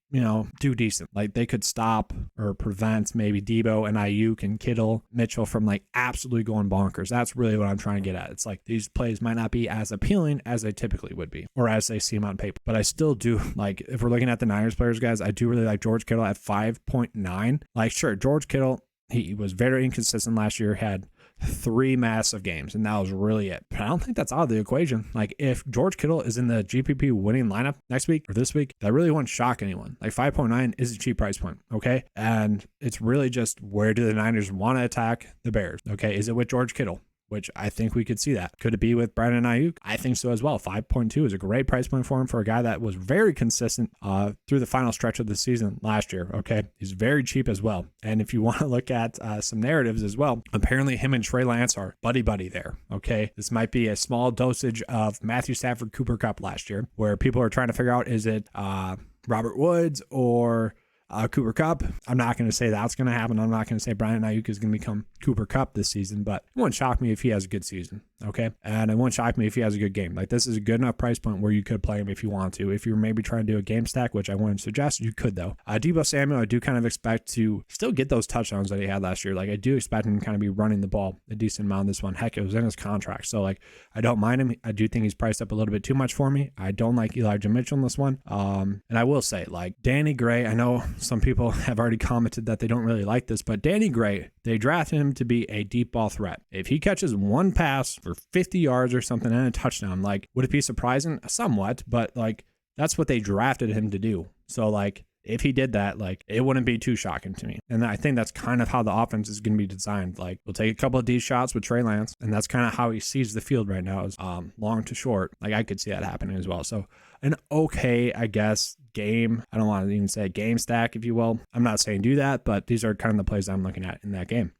do decent. Like they could stop or prevent maybe Debo and Ayuk and Kittle, Mitchell from like absolutely going bonkers. That's really what I'm trying to get at. It's like these plays might not be as appealing as they typically would be or as they seem on paper. But I still do like, if we're looking at the Niners players, guys, I do really like George Kittle at 5.9. Like, sure, George Kittle, he was very inconsistent last year, had 3 massive games, and that was really it. But I don't think that's out of the equation. Like, if George Kittle is in the GPP winning lineup next week or this week, that really won't shock anyone. Like, 5.9 is a cheap price point, okay? And it's really just, where do the Niners want to attack the Bears? Okay, is it with George Kittle? Which I think we could see that. Could it be with Brandon Ayuk? I think so as well. 5.2 is a great price point for him for a guy that was very consistent through the final stretch of the season last year. Okay. He's very cheap as well. And if you want to look at some narratives as well, apparently him and Trey Lance are buddy there. Okay. This might be a small dosage of Matthew Stafford, Cooper Kupp last year, where people are trying to figure out, is it Robert Woods or Cooper Kupp? I'm not going to say that's going to happen. I'm not going to say Brandon Ayuk is going to become Cooper Kupp this season, but it wouldn't shock me if he has a good season. Okay. And it won't shock me if he has a good game. Like, this is a good enough price point where you could play him if you want to. If you're maybe trying to do a game stack, which I wouldn't suggest, you could though. Debo Samuel, I do kind of expect to still get those touchdowns that he had last year. Like, I do expect him to kind of be running the ball a decent amount this one. Heck, it was in his contract. So like, I don't mind him. I do think he's priced up a little bit too much for me. I don't like Elijah Mitchell in this one. And I will say, like, Danny Gray, I know some people have already commented that they don't really like this, but Danny Gray, they drafted him to be a deep ball threat. If he catches one pass for 50 yards or something and a touchdown, like, would it be surprising? Somewhat, but like, that's what they drafted him to do. So like, if he did that, like, it wouldn't be too shocking to me. And I think that's kind of how the offense is going to be designed. Like, we'll take a couple of these shots with Trey Lance, and that's kind of how he sees the field right now, is long to short. Like, I could see that happening as well. So an okay, I guess, game. I don't want to even say game stack, if you will. I'm not saying do that, but these are kind of the plays I'm looking at in that game.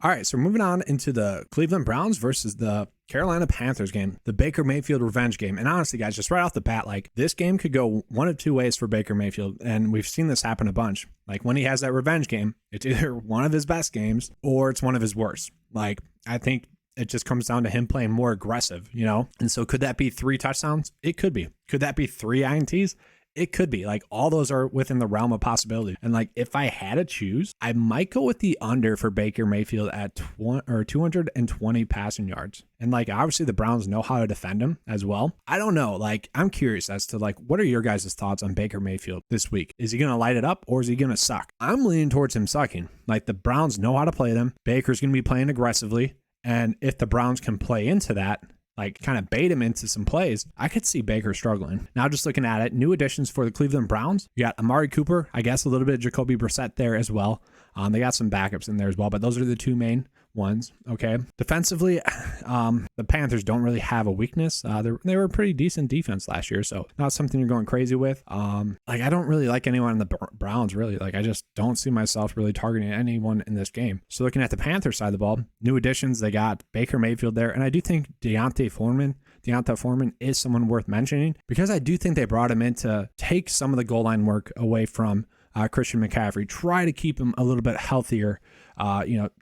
All right, so moving on into the Cleveland Browns versus the Carolina Panthers game, the Baker Mayfield revenge game. And honestly, guys, just right off the bat, like, this game could go one of two ways for Baker Mayfield. And we've seen this happen a bunch. Like, when he has that revenge game, it's either one of his best games or it's one of his worst. Like, I think it just comes down to him playing more aggressive, And so could that be 3 touchdowns? It could be. Could that be 3 INTs? It could be. Like, all those are within the realm of possibility. And like, if I had to choose, I might go with the under for Baker Mayfield at 220 passing yards. And like, obviously the Browns know how to defend him as well. I don't know. Like, I'm curious as to like, what are your guys' thoughts on Baker Mayfield this week? Is he going to light it up or is he going to suck? I'm leaning towards him sucking. Like, the Browns know how to play them. Baker's going to be playing aggressively. And if the Browns can play into that, like, kind of bait him into some plays, I could see Baker struggling. Now, just looking at it, new additions for the Cleveland Browns. You got Amari Cooper, I guess a little bit of Jacoby Brissett there as well. They got some backups in there as well, but those are the 2 main ones. Okay. Defensively, the Panthers don't really have a weakness. They were a pretty decent defense last year, so not something you're going crazy with. Like, I don't really like anyone in the Browns, really. Like, I just don't see myself really targeting anyone in this game. So looking at the Panthers side of the ball, new additions, they got Baker Mayfield there, and I do think Deontay Foreman is someone worth mentioning, because I do think they brought him in to take some of the goal line work away from Christian McCaffrey, try to keep him a little bit healthier,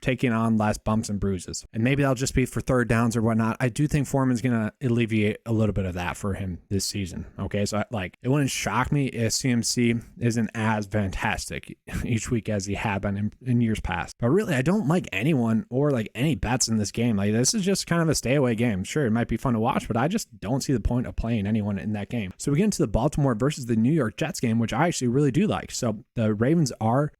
taking on less bumps and bruises. And maybe that'll just be for third downs or whatnot. I do think Foreman's going to alleviate a little bit of that for him this season. Okay, so like, it wouldn't shock me if CMC isn't as fantastic each week as he had been in years past. But really, I don't like anyone or like any bets in this game. Like, this is just kind of a stay away game. Sure, it might be fun to watch, but I just don't see the point of playing anyone in that game. So we get into the Baltimore versus the New York Jets game, which I actually really do like. So the Ravens are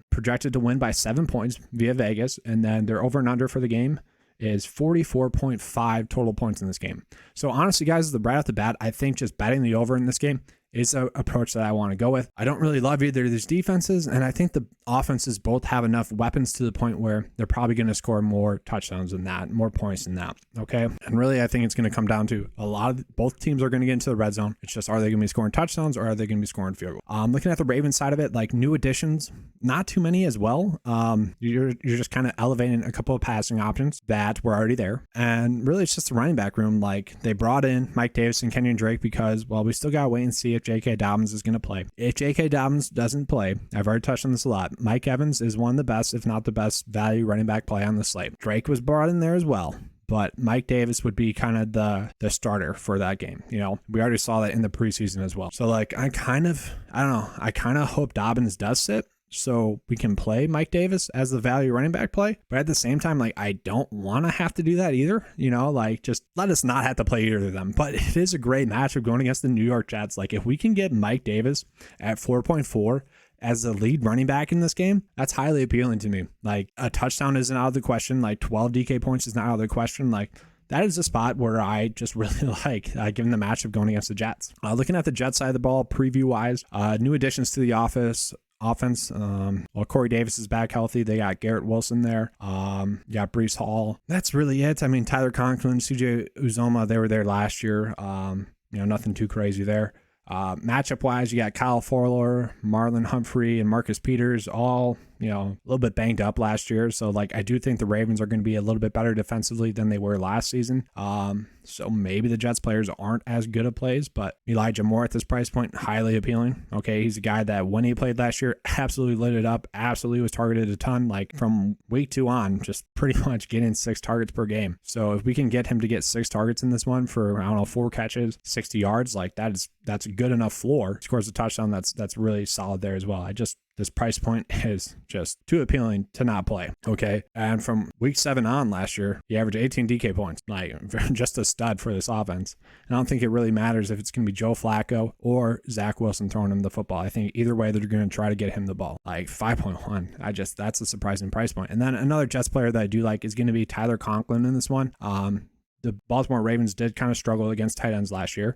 projected to win by 7 points via Vegas, and then their over and under for the game is 44.5 total points in this game. So honestly, guys, right off the bat, I think just betting the over in this game is an approach that I want to go with. I don't really love either of these defenses, and I think the offenses both have enough weapons to the point where they're probably going to score more touchdowns than that, more points than that. Okay. And really, I think it's going to come down to both teams are going to get into the red zone. It's just, are they going to be scoring touchdowns or are they going to be scoring field goals? Looking at the Ravens side of it, like new additions, not too many as well. You're just kind of elevating a couple of passing options that were already there. And really, it's just the running back room. Like, they brought in Mike Davis and Kenyon Drake because, well, we still got to wait and see if J.K. Dobbins is going to play. If J.K. Dobbins doesn't play, I've already touched on this a lot, Mike Evans is one of the best, if not the best, value running back play on the slate. Drake was brought in there as well, but Mike Davis would be kind of the starter for that game. You know, we already saw that in the preseason as well. So like, I kind of hope Dobbins does sit so we can play Mike Davis as the value running back play. But at the same time, like, I don't want to have to do that either. You know, like, just let us not have to play either of them. But it is a great matchup going against the New York Jets. Like, if we can get Mike Davis at 4.4 as the lead running back in this game, that's highly appealing to me. Like, a touchdown isn't out of the question. Like, 12 DK points is not out of the question. Like, that is a spot where I just really like given the matchup going against the Jets. Looking at the Jets side of the ball, preview-wise, new additions to the offense. Well, Corey Davis is back healthy. They got Garrett Wilson there. You got Breece Hall. That's really it. I mean, Tyler Conklin, CJ Uzoma, they were there last year. Nothing too crazy there. Matchup wise, you got Kyle Fuller, Marlon Humphrey, and Marcus Peters, all, a little bit banged up last year. So like, I do think the Ravens are going to be a little bit better defensively than they were last season. So maybe the Jets players aren't as good at plays, but Elijah Moore at this price point, highly appealing. Okay. He's a guy that when he played last year, absolutely lit it up, absolutely was targeted a ton, like from week 2 on, just pretty much getting 6 targets per game. So if we can get him to get 6 targets in this one for, 4 catches, 60 yards, like that's a good enough floor. Scores a touchdown. That's really solid there as well. This price point is just too appealing to not play. Okay. And from week 7 on last year, he averaged 18 DK points, like just a stud for this offense. And I don't think it really matters if it's going to be Joe Flacco or Zach Wilson throwing him the football. I think either way, they're going to try to get him the ball. Like 5.1. That's a surprising price point. And then another Jets player that I do like is going to be Tyler Conklin in this one. The Baltimore Ravens did kind of struggle against tight ends last year.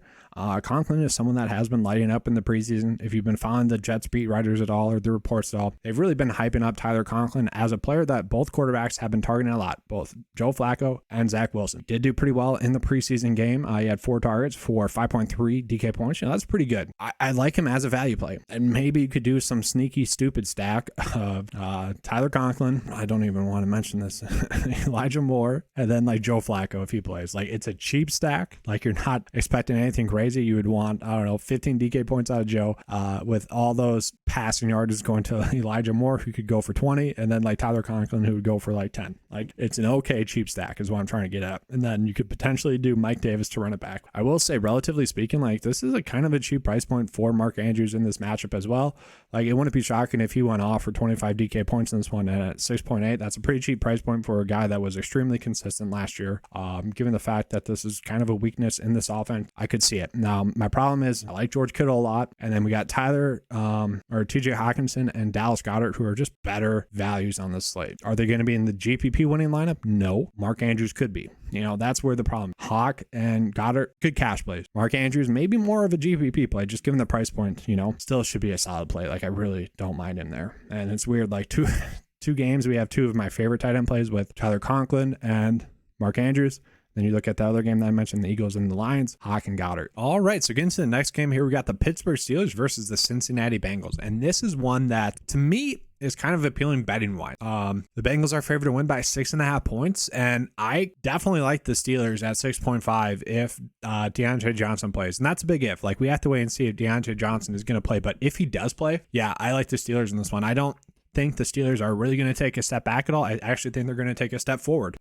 Conklin is someone that has been lighting up in the preseason. If you've been following the Jets beat writers at all or the reports at all, they've really been hyping up Tyler Conklin as a player that both quarterbacks have been targeting a lot. Both Joe Flacco and Zach Wilson did do pretty well in the preseason game. He had 4 targets for 5.3 DK points. That's pretty good. I like him as a value play. And maybe you could do some sneaky, stupid stack of Tyler Conklin. I don't even want to mention this. Elijah Moore, and then like Joe Flacco if he plays. Like, it's a cheap stack. Like, you're not expecting anything crazy. You would want, 15 DK points out of Joe, with all those passing yards going to Elijah Moore, who could go for 20, and then like Tyler Conklin, who would go for like 10. Like, it's an okay cheap stack is what I'm trying to get at. And then you could potentially do Mike Davis to run it back. I will say, relatively speaking, like, this is a kind of a cheap price point for Mark Andrews in this matchup as well. Like, it wouldn't be shocking if he went off for 25 DK points in this one, and at 6.8, that's a pretty cheap price point for a guy that was extremely consistent last year. Given the fact that this is kind of a weakness in this offense, I could see it. Now, my problem is I like George Kittle a lot, and then we got TJ Hawkinson and Dallas Goedert, who are just better values on this slate. Are they going to be in the GPP winning lineup? No. Mark Andrews could be. That's where the problem. Hawk and Goddard, good cash plays. Mark Andrews, maybe more of a GPP play, just given the price point, still should be a solid play. Like, I really don't mind him there. And it's weird, like two games, we have 2 of my favorite tight end plays with Tyler Conklin and Mark Andrews. Then you look at the other game that I mentioned, the Eagles and the Lions, Hawk and Goddard. All right, so getting to the next game here, we got the Pittsburgh Steelers versus the Cincinnati Bengals. And this is one that, to me, is kind of appealing betting wise. The Bengals are favored to win by 6.5 points, and I definitely like the Steelers at 6.5 if Deontay Johnson plays. And that's a big if. Like, we have to wait and see if Deontay Johnson is going to play. But if he does play, yeah, I like the Steelers in this one. I don't think the Steelers are really going to take a step back at all. I actually think they're going to take a step forward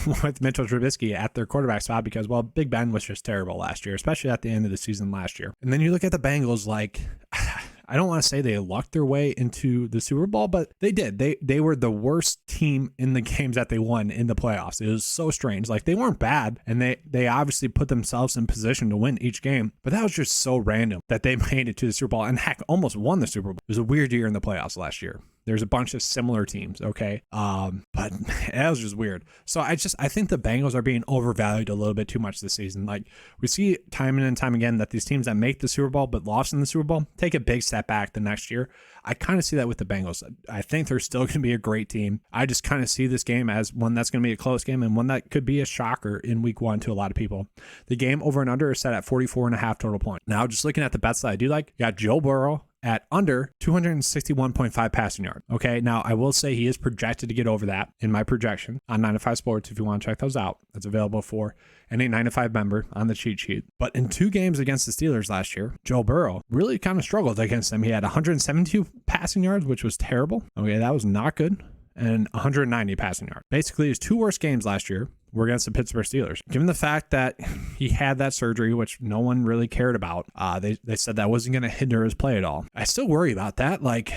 with Mitchell Trubisky at their quarterback spot because, well, Big Ben was just terrible last year, especially at the end of the season last year. And then you look at the Bengals, like, I don't want to say they lucked their way into the Super Bowl, but they did. They were the worst team in the games that they won in the playoffs. It was so strange. Like, they weren't bad, and they obviously put themselves in position to win each game, but that was just so random that they made it to the Super Bowl and heck, almost won the Super Bowl. It was a weird year in the playoffs last year. There's a bunch of similar teams, okay? But that was just weird. So I think the Bengals are being overvalued a little bit too much this season. Like, we see time and time again that these teams that make the Super Bowl but lost in the Super Bowl take a big step back the next year. I kind of see that with the Bengals. I think they're still going to be a great team. I just kind of see this game as one that's going to be a close game and one that could be a shocker in week 1 to a lot of people. The game over and under is set at 44.5 total points. Now, just looking at the bets that I do like, you got Joe Burrow at under 261.5 passing yards. Okay, now I will say he is projected to get over that in my projection on 9 to 5 Sports if you want to check those out. That's available for any 9 to 5 member on the cheat sheet. But in 2 games against the Steelers last year, Joe Burrow really kind of struggled against them. He had 172 passing yards, which was terrible. Okay, that was not good. And 190 passing yards. Basically, his 2 worst games last year were against the Pittsburgh Steelers. Given the fact that he had that surgery, which no one really cared about, they said that wasn't going to hinder his play at all. I still worry about that. Like,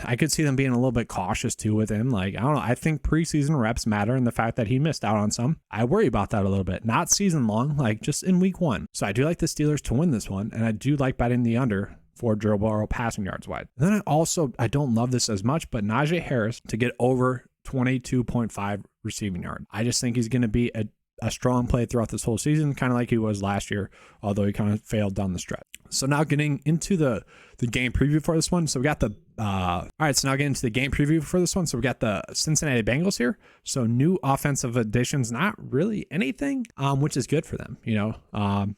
I could see them being a little bit cautious too with him. Like, I don't know. I think preseason reps matter, and the fact that he missed out on some, I worry about that a little bit. Not season long, like just in week 1. So I do like the Steelers to win this one, and I do like betting the under for Joe Burrow passing yards wide. And then I don't love this as much, but Najee Harris to get over 22.5 receiving yard. I just think he's going to be a strong play throughout this whole season, kind of like he was last year, although he kind of failed down the stretch. So now getting into the game preview for this one. So we got the game preview for this one. So we got the Cincinnati Bengals here. So new offensive additions, not really anything, which is good for them.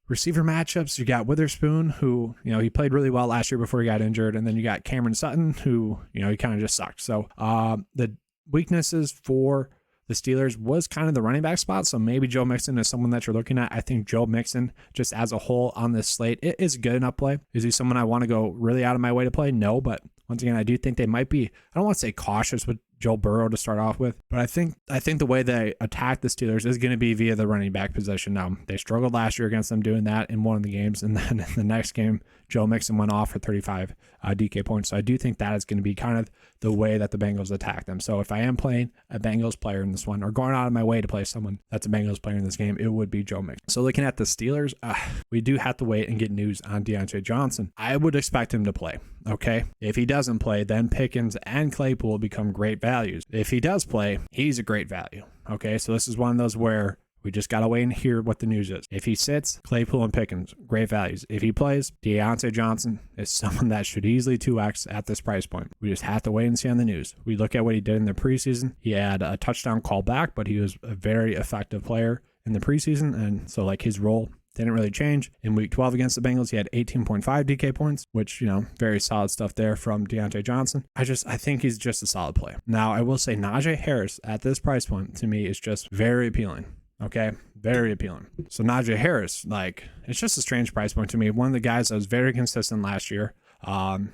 Receiver matchups. You got Witherspoon, who, he played really well last year before he got injured. And then you got Cameron Sutton, who, he kind of just sucked. So the weaknesses for the Steelers was kind of the running back spot. So maybe Joe Mixon is someone that you're looking at. I think Joe Mixon, just as a whole on this slate, it is a good enough play. Is he someone I want to go really out of my way to play? No, but once again, I do think they might be, I don't want to say cautious with Joe Burrow to start off with, but I think the way they attack the Steelers is going to be via the running back position. Now, they struggled last year against them doing that in one of the games, and then in the next game, Joe Mixon went off for 35 DK points. So I do think that is going to be kind of the way that the Bengals attack them. So if I am playing a Bengals player in this one, or going out of my way to play someone that's a Bengals player in this game, it would be Joe Mixon. So looking at the Steelers, we do have to wait and get news on Deontay Johnson. I would expect him to play. Okay. If he doesn't play, then Pickens and Claypool become great values. If he does play, he's a great value. Okay. So this is one of those where we just got to wait and hear what the news is. If he sits, Claypool and Pickens, great values. If he plays, Deontay Johnson is someone that should easily 2x at this price point. We just have to wait and see on the news. We look at what he did in the preseason. He had a touchdown call back, but he was a very effective player in the preseason. And so his role didn't really change. In week 12 against the Bengals, he had 18.5 DK points, which, very solid stuff there from Deontay Johnson. I think he's just a solid play. Now, I will say Najee Harris at this price point to me is just very appealing. Okay, very appealing. So Najee Harris, it's just a strange price point to me. One of the guys that was very consistent last year.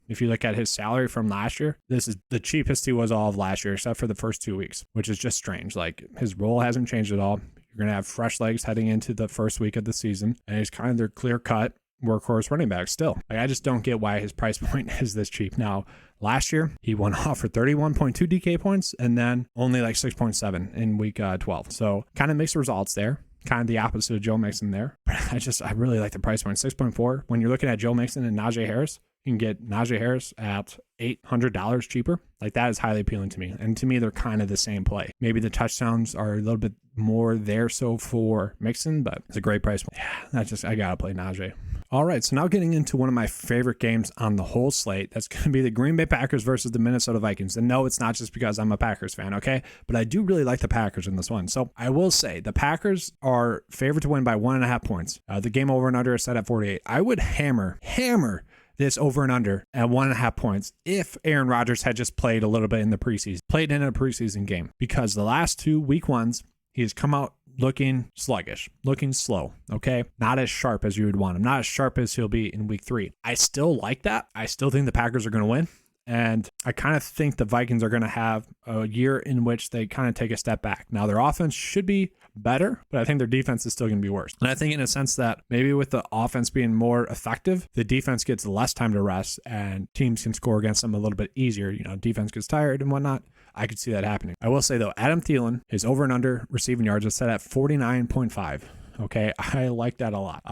If you look at his salary from last year, this is the cheapest he was all of last year, except for the first 2 weeks, which is just strange. His role hasn't changed at all. You're going to have fresh legs heading into the first week of the season, and he's kind of their clear-cut workhorse running back still. I just don't get why his price point is this cheap. Now, last year, he went off for 31.2 DK points and then only 6.7 in week 12. So kind of mixed results there. Kind of the opposite of Joe Mixon there. But I really like the price point. 6.4. When you're looking at Joe Mixon and Najee Harris, you can get Najee Harris at $800 cheaper. That is highly appealing to me. And to me, they're kind of the same play. Maybe the touchdowns are a little bit more there so for Mixon, but it's a great price point. Yeah, I got to play Najee. All right, so now getting into one of my favorite games on the whole slate. That's going to be the Green Bay Packers versus the Minnesota Vikings. And no, it's not just because I'm a Packers fan, okay? But I do really like the Packers in this one. So I will say the Packers are favored to win by 1.5 points. The game over and under is set at 48. I would hammer this over and under at 1.5 points if Aaron Rodgers had just played a little bit in a preseason game. Because the last 2 week ones, he has come out looking sluggish, looking slow, okay? Not as sharp as you would want him, not as sharp as he'll be in week 3. I still like that. I still think the Packers are going to win. And I kind of think the Vikings are going to have a year in which they kind of take a step back. Now, their offense should be better, but I think their defense is still going to be worse. And I think in a sense that maybe with the offense being more effective, the defense gets less time to rest and teams can score against them a little bit easier. Defense gets tired and whatnot. I could see that happening. I will say, though, Adam Thielen, his over and under receiving yards is set at 49.5. Okay, I like that a lot.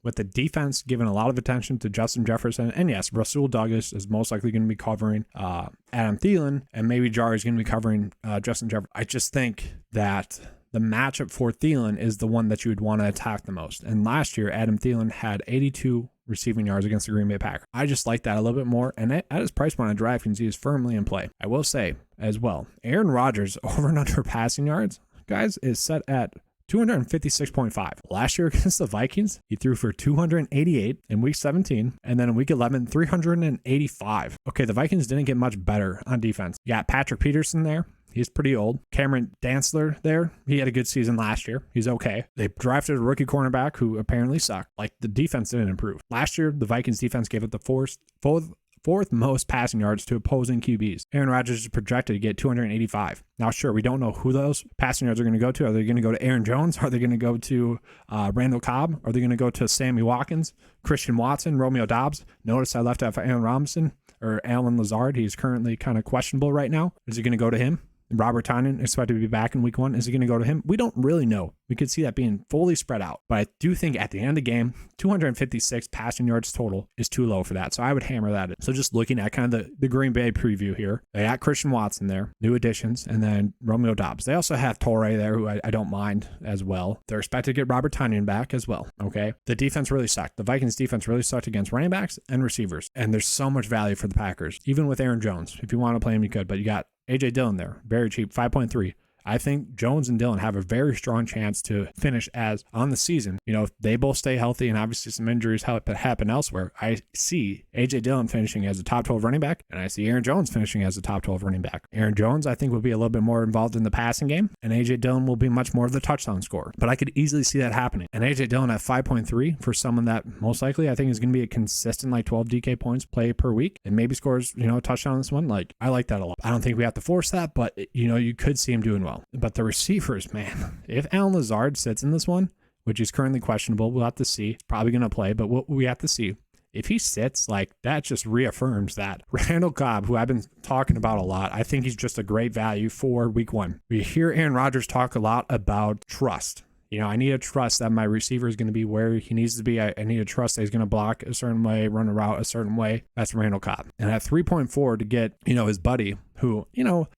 with the defense giving a lot of attention to Justin Jefferson. And yes, Rasul Douglas is most likely going to be covering Adam Thielen, and maybe Jari is going to be covering Justin Jefferson. I just think that the matchup for Thielen is the one that you would want to attack the most. And last year, Adam Thielen had 82 receiving yards against the Green Bay Packers. I just like that a little bit more. And at his price point on DraftKings, he is firmly in play. I will say as well, Aaron Rodgers over and under passing yards, guys, is set at 256.5. Last year against the Vikings, he threw for 288 in week 17, and then in week 11, 385. Okay, the Vikings didn't get much better on defense. You got Patrick Peterson there. He's pretty old. Cameron Dantzler there. He had a good season last year. He's okay. They drafted a rookie cornerback who apparently sucked. Like, the defense didn't improve. Last year, the Vikings defense gave up the fourth most passing yards to opposing QBs. Aaron Rodgers is projected to get 285. Now, sure, we don't know who those passing yards are going to go to. Are they going to go to Aaron Jones? Are they going to go to Randall Cobb? Are they going to go to Sammy Watkins, Christian Watson, Romeo Doubs? Notice I left out Alan Lazard. He's currently kind of questionable right now. Is he going to go to him? Robert Tonyan expected to be back in week 1. Is he going to go to him? We don't really know. We could see that being fully spread out. But I do think at the end of the game, 256 passing yards total is too low for that. So I would hammer that in. So just looking at kind of the Green Bay preview here, they got Christian Watson there, new additions, and then Romeo Doubs. They also have Torrey there, who I don't mind as well. They're expected to get Robert Tonyan back as well. Okay. The defense really sucked. The Vikings defense really sucked against running backs and receivers. And there's so much value for the Packers, even with Aaron Jones. If you want to play him, you could, but you got AJ Dillon there, very cheap, 5.3. I think Jones and Dillon have a very strong chance to finish as on the season. You know, if they both stay healthy and obviously some injuries happen elsewhere, I see AJ Dillon finishing as a top 12 running back, and I see Aaron Jones finishing as a top 12 running back. Aaron Jones, I think, will be a little bit more involved in the passing game, and AJ Dillon will be much more of the touchdown scorer. But I could easily see that happening. And AJ Dillon at 5.3 for someone that most likely I think is going to be a consistent like 12 DK points play per week and maybe scores, a touchdown on this one. Like, I like that a lot. I don't think we have to force that, but you could see him doing well. But the receivers, man, if Alan Lazard sits in this one, which is currently questionable, we'll have to see. Probably going to play, but we have to see. If he sits, like, that just reaffirms that. Randall Cobb, who I've been talking about a lot, I think he's just a great value for week 1. We hear Aaron Rodgers talk a lot about trust. I need to trust that my receiver is going to be where he needs to be. I need to trust that he's going to block a certain way, run a route a certain way. That's Randall Cobb. And at 3.4 to get, his buddy who,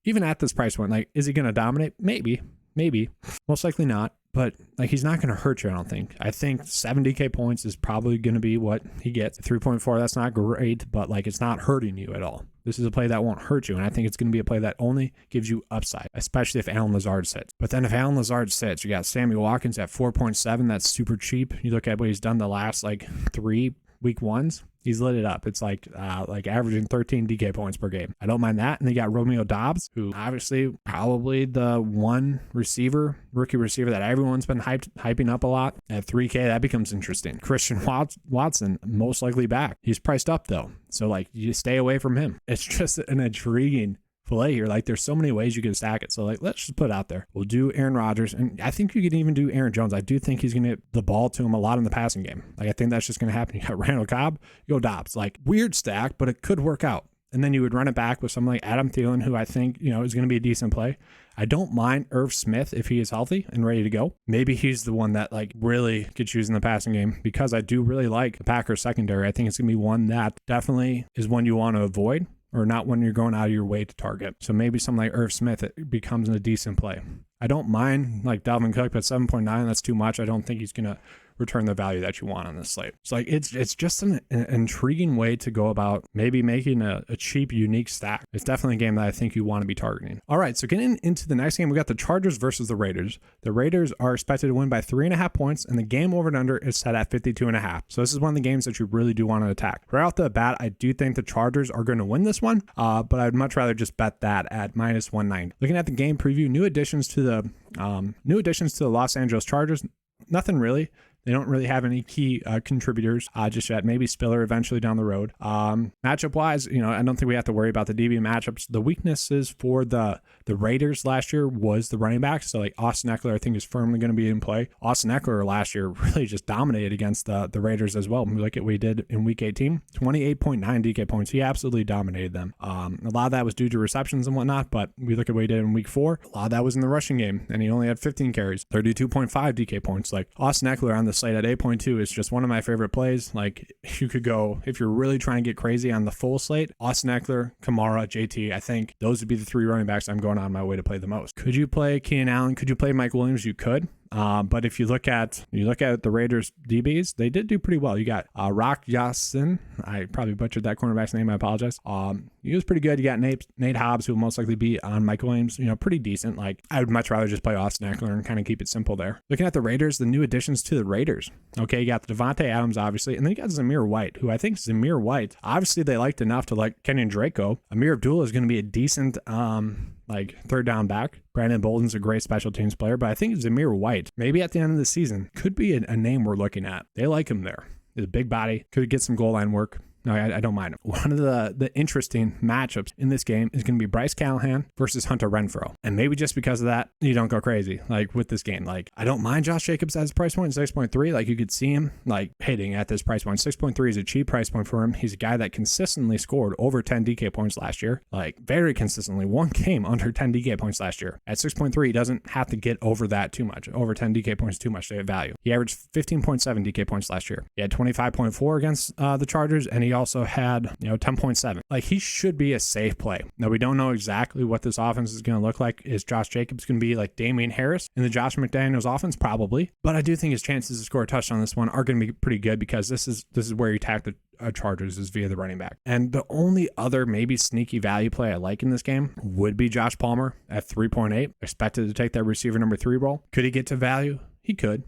even at this price point, like, is he going to dominate? Maybe. Most likely not. But, like, he's not going to hurt you, I don't think. I think 7 DK points is probably going to be what he gets. 3.4, that's not great, but, like, it's not hurting you at all. This is a play that won't hurt you, and I think it's going to be a play that only gives you upside, especially if Alan Lazard sits. But then if Alan Lazard sits, you got Sammy Watkins at 4.7. That's super cheap. You look at what he's done the last, 3 week 1s. He's lit it up. It's like averaging 13 DK points per game. I don't mind that. And they got Romeo Doubs, who obviously probably the one rookie receiver that everyone's been hyping up a lot. At 3K, that becomes interesting. Christian Watson, most likely back. He's priced up though. So you stay away from him. It's just an intriguing play here. There's so many ways you can stack it. So let's just put it out there. We'll do Aaron Rodgers, and I think you could even do Aaron Jones. I do think he's going to get the ball to him a lot in the passing game. I think that's just going to happen. You got Randall Cobb, you go Dobbs. Weird stack, but it could work out. And then you would run it back with someone like Adam Thielen, who I think, is going to be a decent play. I don't mind Irv Smith if he is healthy and ready to go. Maybe he's the one that really gets used in the passing game, because I do really like the Packers secondary. I think it's going to be one that definitely is one you want to avoid, or not when you're going out of your way to target. So maybe something like Irv Smith, it becomes a decent play. I don't mind Dalvin Cook, but 7.9, that's too much. I don't think he's going to return the value that you want on this slate. So it's just an intriguing way to go about maybe making a cheap, unique stack. It's definitely a game that I think you want to be targeting. All right, so getting into the next game, we got the Chargers versus the Raiders. The Raiders are expected to win by 3.5 points, and the game over and under is set at 52.5. So this is one of the games that you really do want to attack. Right off the bat, I do think the Chargers are going to win this one, but I'd much rather just bet that at minus 190. Looking at the game preview, new additions to the Los Angeles Chargers. Nothing really. They don't really have any key contributors just yet. Maybe Spiller eventually down the road. Matchup-wise, I don't think we have to worry about the DB matchups. The weaknesses for the Raiders last year was the running backs. So Austin Eckler, I think, is firmly going to be in play. Austin Eckler last year really just dominated against the Raiders as well. We look at what he did in Week 18, 28.9 DK points. He absolutely dominated them. A lot of that was due to receptions and whatnot, but we look at what he did in Week 4. A lot of that was in the rushing game, and he only had 15 carries, 32.5 DK points. Austin Eckler on the slate at 8.2 is just one of my favorite plays. Like, you could go, if you're really trying to get crazy on the full slate, Austin Eckler, Kamara, JT, I think those would be the 3 running backs I'm going on my way to play the most. Could you play Keenan Allen? Could you play Mike Williams? You could. But if you look at the Raiders DBs, they did do pretty well. You got Rock Yassin. I probably butchered that cornerback's name. I apologize. He was pretty good. You got Nate Hobbs, who will most likely be on Mike Williams. Pretty decent. Like, I would much rather just play Austin Eckler and kind of keep it simple there. Looking at the Raiders, the new additions to the Raiders. Okay, you got the Devontae Adams, obviously, and then you got Zamir White, who I think Zamir White, obviously they liked enough to like Kenyon Draco. Amir Abdullah is going to be a decent third down back. Brandon Bolden's a great special teams player, but I think Zamir White, maybe at the end of the season, could be a name we're looking at. They like him there. He's a big body, could get some goal line work. No, I don't mind him. One of the interesting matchups in this game is going to be Bryce Callahan versus Hunter Renfrow. And maybe just because of that, you don't go crazy like with this game. Like, I don't mind Josh Jacobs as a price point, 6.3. Like, you could see him like hitting at this price point. 6.3 is a cheap price point for him. He's a guy that consistently scored over 10 DK points last year. Like, very consistently. One game under 10 DK points last year. At 6.3, he doesn't have to get over that too much. Over 10 DK points too much to get value. He averaged 15.7 DK points last year. He had 25.4 against the Chargers, and he also had 10.7. Like, he should be a safe play. Now, we don't know exactly what this offense is going to look like. Is Josh Jacobs going to be like Damian Harris in the Josh McDaniels offense? Probably. But I do think his chances to score a touchdown on this one are going to be pretty good, because this is where you attack the Chargers is via the running back. And the only other maybe sneaky value play I like in this game would be Josh Palmer at 3.8. Expected to take that receiver number 3 role. Could he get to value? He could.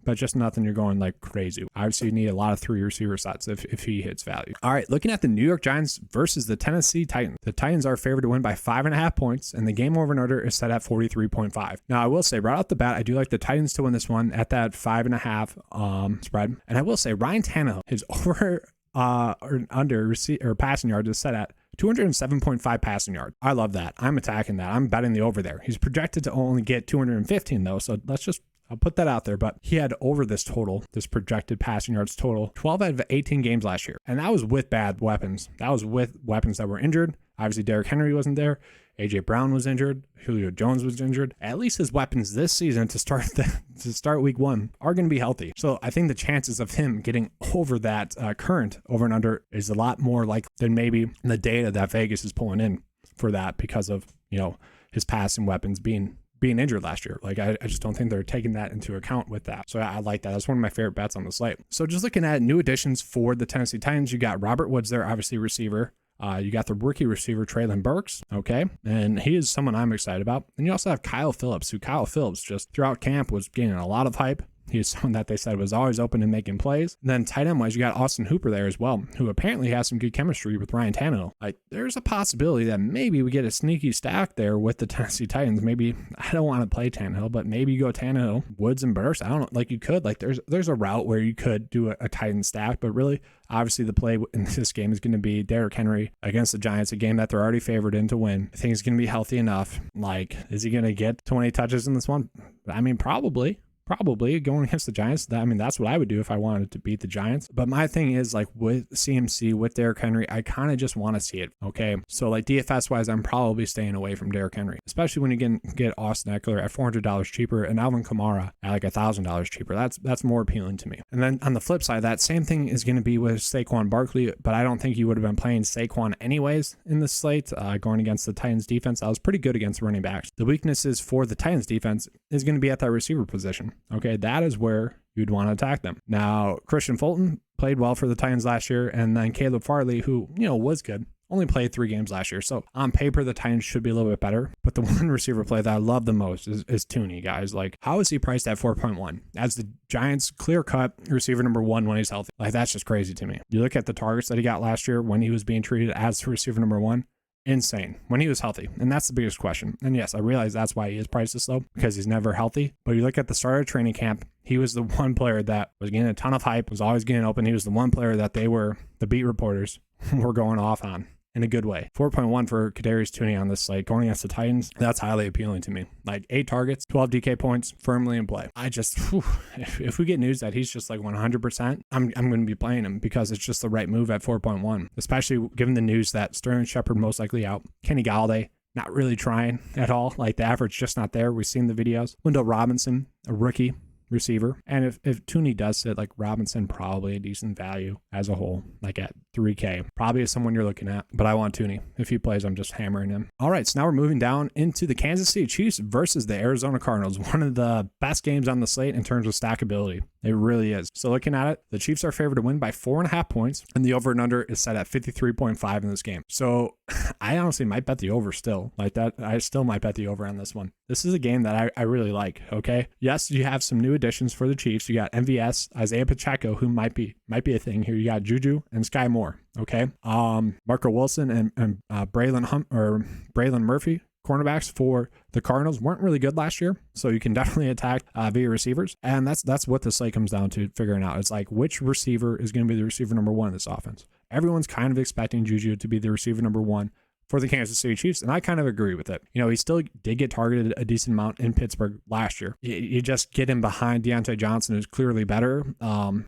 But just nothing you're going like crazy. Obviously, you need a lot of 3 receiver sets if he hits value. All right, looking at the New York Giants versus the Tennessee Titans. The Titans are favored to win by 5.5 points, and the game over and under is set at 43.5. Now, I will say right off the bat, I do like the Titans to win this one at that 5.5 spread. And I will say Ryan Tannehill, his over or under passing yards is set at 207.5 passing yards. I love that. I'm attacking that. I'm betting the over there. He's projected to only get 215 though, so I'll put that out there, but he had over this projected passing yards total, 12 out of 18 games last year. And that was with bad weapons. That was with weapons that were injured. Obviously, Derrick Henry wasn't there. A.J. Brown was injured. Julio Jones was injured. At least his weapons this season to start week 1 are going to be healthy. So I think the chances of him getting over that current over and under is a lot more likely than maybe the data that Vegas is pulling in for that, because of, his passing weapons being injured last year. Like, I just don't think they're taking that into account with that. So I like that. That's one of my favorite bets on the slate. So just looking at new additions for the Tennessee Titans, you got Robert Woods there, obviously receiver. You got the rookie receiver, Treylon Burks, okay? And he is someone I'm excited about. And you also have Kyle Phillips, who Kyle Phillips just throughout camp was gaining a lot of hype. He is someone that they said was always open and making plays. And then tight end wise, you got Austin Hooper there as well, who apparently has some good chemistry with Ryan Tannehill. Like, there's a possibility that maybe we get a sneaky stack there with the Tennessee Titans. Maybe, I don't want to play Tannehill, but maybe you go Tannehill, Woods, and Burks. I don't know. Like, you could. Like, there's a route where you could do a Titan stack, but really, obviously, the play in this game is going to be Derrick Henry against the Giants, a game that they're already favored in to win. I think he's going to be healthy enough. Like, is he going to get 20 touches in this one? I mean, probably going against the Giants. That's what I would do if I wanted to beat the Giants. But my thing is, like, with CMC, with Derrick Henry, I kind of just want to see it. Okay. So like DFS wise, I'm probably staying away from Derrick Henry, especially when you get Austin Eckler at $400 cheaper and Alvin Kamara at like $1,000 cheaper. That's more appealing to me. And then on the flip side, that same thing is going to be with Saquon Barkley, but I don't think you would have been playing Saquon anyways in the slate going against the Titans defense. I was pretty good against running backs. The weaknesses for the Titans defense is going to be at that receiver position. Okay, that is where you'd want to attack them. Now, Christian Fulton played well for the Titans last year, and then Caleb Farley, who, was good, only played 3 games last year. So on paper, the Titans should be a little bit better. But the one receiver play that I love the most is Tooney, guys. Like, how is he priced at 4.1 as the Giants' clear-cut receiver number 1 when he's healthy? Like, that's just crazy to me. You look at the targets that he got last year when he was being treated as receiver number 1. Insane when he was healthy. And that's the biggest question. And yes, I realize that's why he is priced this low, because he's never healthy. But you look at the start of training camp, he was the one player that was getting a ton of hype, was always getting open. He was the one player that the beat reporters were going off on in a good way. 4.1 for Kadarius Toney on this slate going against the Titans. That's highly appealing to me. Like 8 targets, 12 DK points, firmly in play. If we get news that he's just like 100%, I'm going to be playing him, because it's just the right move at 4.1, especially given the news that Sterling Shepard most likely out. Kenny Galladay not really trying at all. Like, the average just not there. We've seen the videos. Wendell Robinson, a rookie, receiver. And if Tooney does sit, like Robinson, probably a decent value as a whole, like at 3K. Probably is someone you're looking at, but I want Tooney. If he plays, I'm just hammering him. All right, so now we're moving down into the Kansas City Chiefs versus the Arizona Cardinals. One of the best games on the slate in terms of stackability. It really is. So looking at it, the Chiefs are favored to win by 4.5 points, and the over and under is set at 53.5 in this game. So I honestly might bet the over still. Like that, I still might bet the over on this one. This is a game that I really like, okay? Yes, you have some new additions for the Chiefs. You got MVS, Isaiah Pacheco, who might be a thing here. You got Juju and Sky Moore, okay? Marco Wilson and Braylon Murphy, cornerbacks for the Cardinals, weren't really good last year, so you can definitely attack via receivers, and that's what the slate comes down to figuring out. It's like, which receiver is going to be the receiver number one in this offense? Everyone's kind of expecting Juju to be the receiver number one for the Kansas City Chiefs, and I kind of agree with it. You know, he still did get targeted a decent amount in Pittsburgh last year. You just get him behind Deontay Johnson, who's clearly better.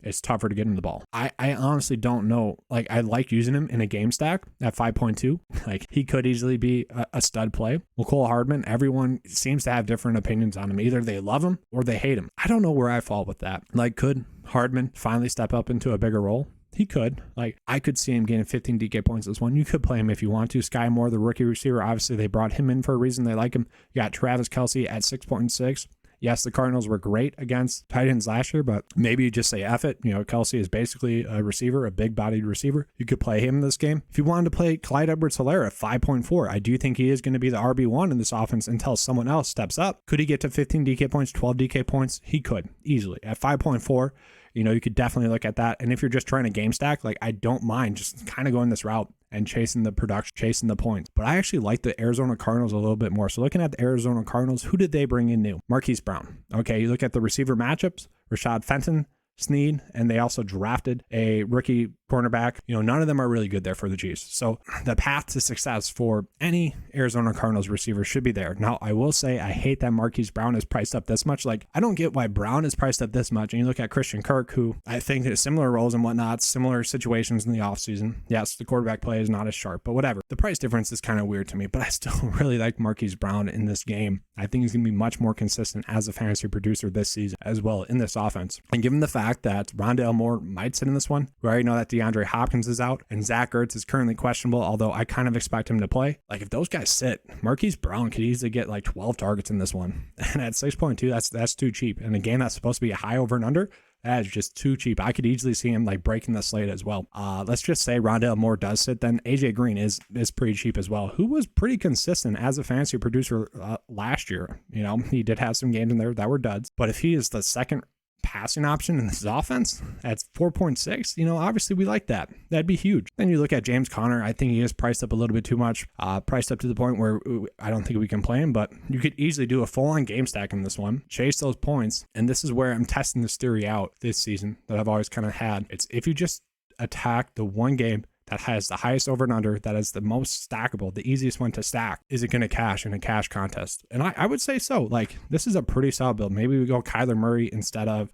It's tougher to get him the ball. I honestly don't know. Like, I like using him in a game stack at 5.2. Like, he could easily be a stud play. Well, Cole Hardman, everyone seems to have different opinions on him. Either they love him or they hate him. I don't know where I fall with that. Like, could Hardman finally step up into a bigger role? He could. Like, I could see him getting 15 DK points this one. You could play him if you want to. Sky Moore, the rookie receiver, obviously they brought him in for a reason. They like him. You got Travis Kelce at 6.6. Yes, the Cardinals were great against tight ends last year, but maybe you just say F it. You know, Kelce is basically a receiver, a big-bodied receiver. You could play him in this game. If you wanted to play Clyde Edwards-Helaire at 5.4, I do think he is going to be the RB1 in this offense until someone else steps up. Could he get to 15 DK points, 12 DK points? He could, easily. At 5.4, you know, you could definitely look at that. And if you're just trying to game stack, like, I don't mind just kind of going this route and chasing the production, chasing the points. But I actually like the Arizona Cardinals a little bit more. So looking at the Arizona Cardinals, who did they bring in new? Marquise Brown. Okay, you look at the receiver matchups, Rashad Fenton, Snead, and they also drafted a rookie cornerback. You know, none of them are really good there for the Chiefs. So the path to success for any Arizona Cardinals receiver should be there. Now, I will say I hate that Marquise Brown is priced up this much. Like, I don't get why Brown is priced up this much. And you look at Christian Kirk, who I think has similar roles and whatnot, similar situations in the offseason. Yes, the quarterback play is not as sharp, but whatever. The price difference is kind of weird to me, but I still really like Marquise Brown in this game. I think he's going to be much more consistent as a fantasy producer this season as well in this offense. And given the fact that Rondale Moore might sit in this one, we already know that DeAndre Hopkins is out and Zach Ertz is currently questionable, although I kind of expect him to play. Like, if those guys sit, Marquise Brown could easily get like 12 targets in this one. And at 6.2, that's too cheap. In a game that's supposed to be a high over and under, that is just too cheap. I could easily see him like breaking the slate as well. Let's just say Rondale Moore does sit, then AJ Green is pretty cheap as well, who was pretty consistent as a fantasy producer last year. You know, he did have some games in there that were duds, but if he is the second passing option in this offense at 4.6, you know, obviously we like that. That'd be huge. Then you look at James Conner. I think he is priced up a little bit too much, priced up to the point where I don't think we can play him, but you could easily do a full-on game stack in this one, chase those points, and this is where I'm testing this theory out this season that I've always kind of had. It's if you just attack the one game that has the highest over and under, that is the most stackable, the easiest one to stack, is it going to cash in a cash contest? And I would say so. Like, this is a pretty solid build.Maybe we go Kyler Murray instead of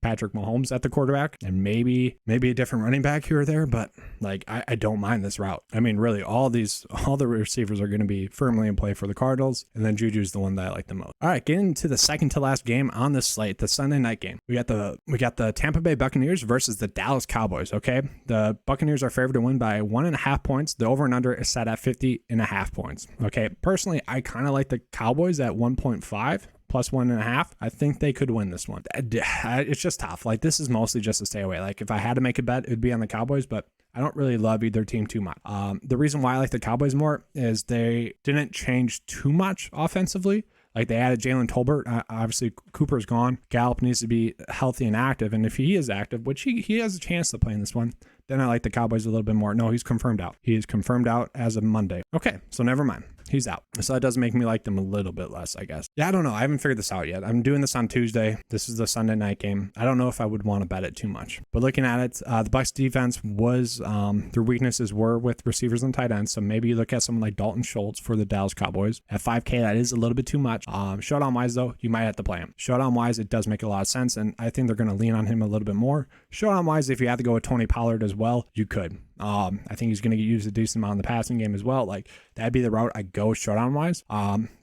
Patrick Mahomes at the quarterback, and maybe a different running back here or there, but like, I don't mind this route. I mean, really, all the receivers are going to be firmly in play for the Cardinals, and then Juju's the one that I like the most. All right, getting to the second to last game on this slate, the Sunday night game. We got the Tampa Bay Buccaneers versus the Dallas Cowboys, okay? The Buccaneers are favored to win by 1.5 points. The over and under is set at 50.5 points. Okay. Personally, I kind of like the Cowboys at 1.5 plus 1.5. I think they could win this one. It's just tough. Like, this is mostly just a stay away. Like, if I had to make a bet, it would be on the Cowboys, but I don't really love either team too much. The reason why I like the Cowboys more is they didn't change too much offensively. Like, they added Jalen Tolbert. Obviously, Cooper's gone. Gallup needs to be healthy and active. And if he is active, which he has a chance to play in this one, then I like the Cowboys a little bit more. No, he's confirmed out. He is confirmed out as of Monday. Okay, so never mind. He's out. So that does make me like them a little bit less, I guess. Yeah, I don't know. I haven't figured this out yet. I'm doing this on Tuesday. This is the Sunday night game. I don't know if I would want to bet it too much. But looking at it, the Bucs defense was, their weaknesses were with receivers and tight ends. So maybe you look at someone like Dalton Schultz for the Dallas Cowboys. At 5K, that is a little bit too much. Showdown-wise, though, you might have to play him. Showdown-wise, it does make a lot of sense, and I think they're going to lean on him a little bit more. Showdown-wise, if you have to go with Tony Pollard as as well, you could. I think he's going to get used a decent amount in the passing game as well. Like, that'd be the route I go showdown wise.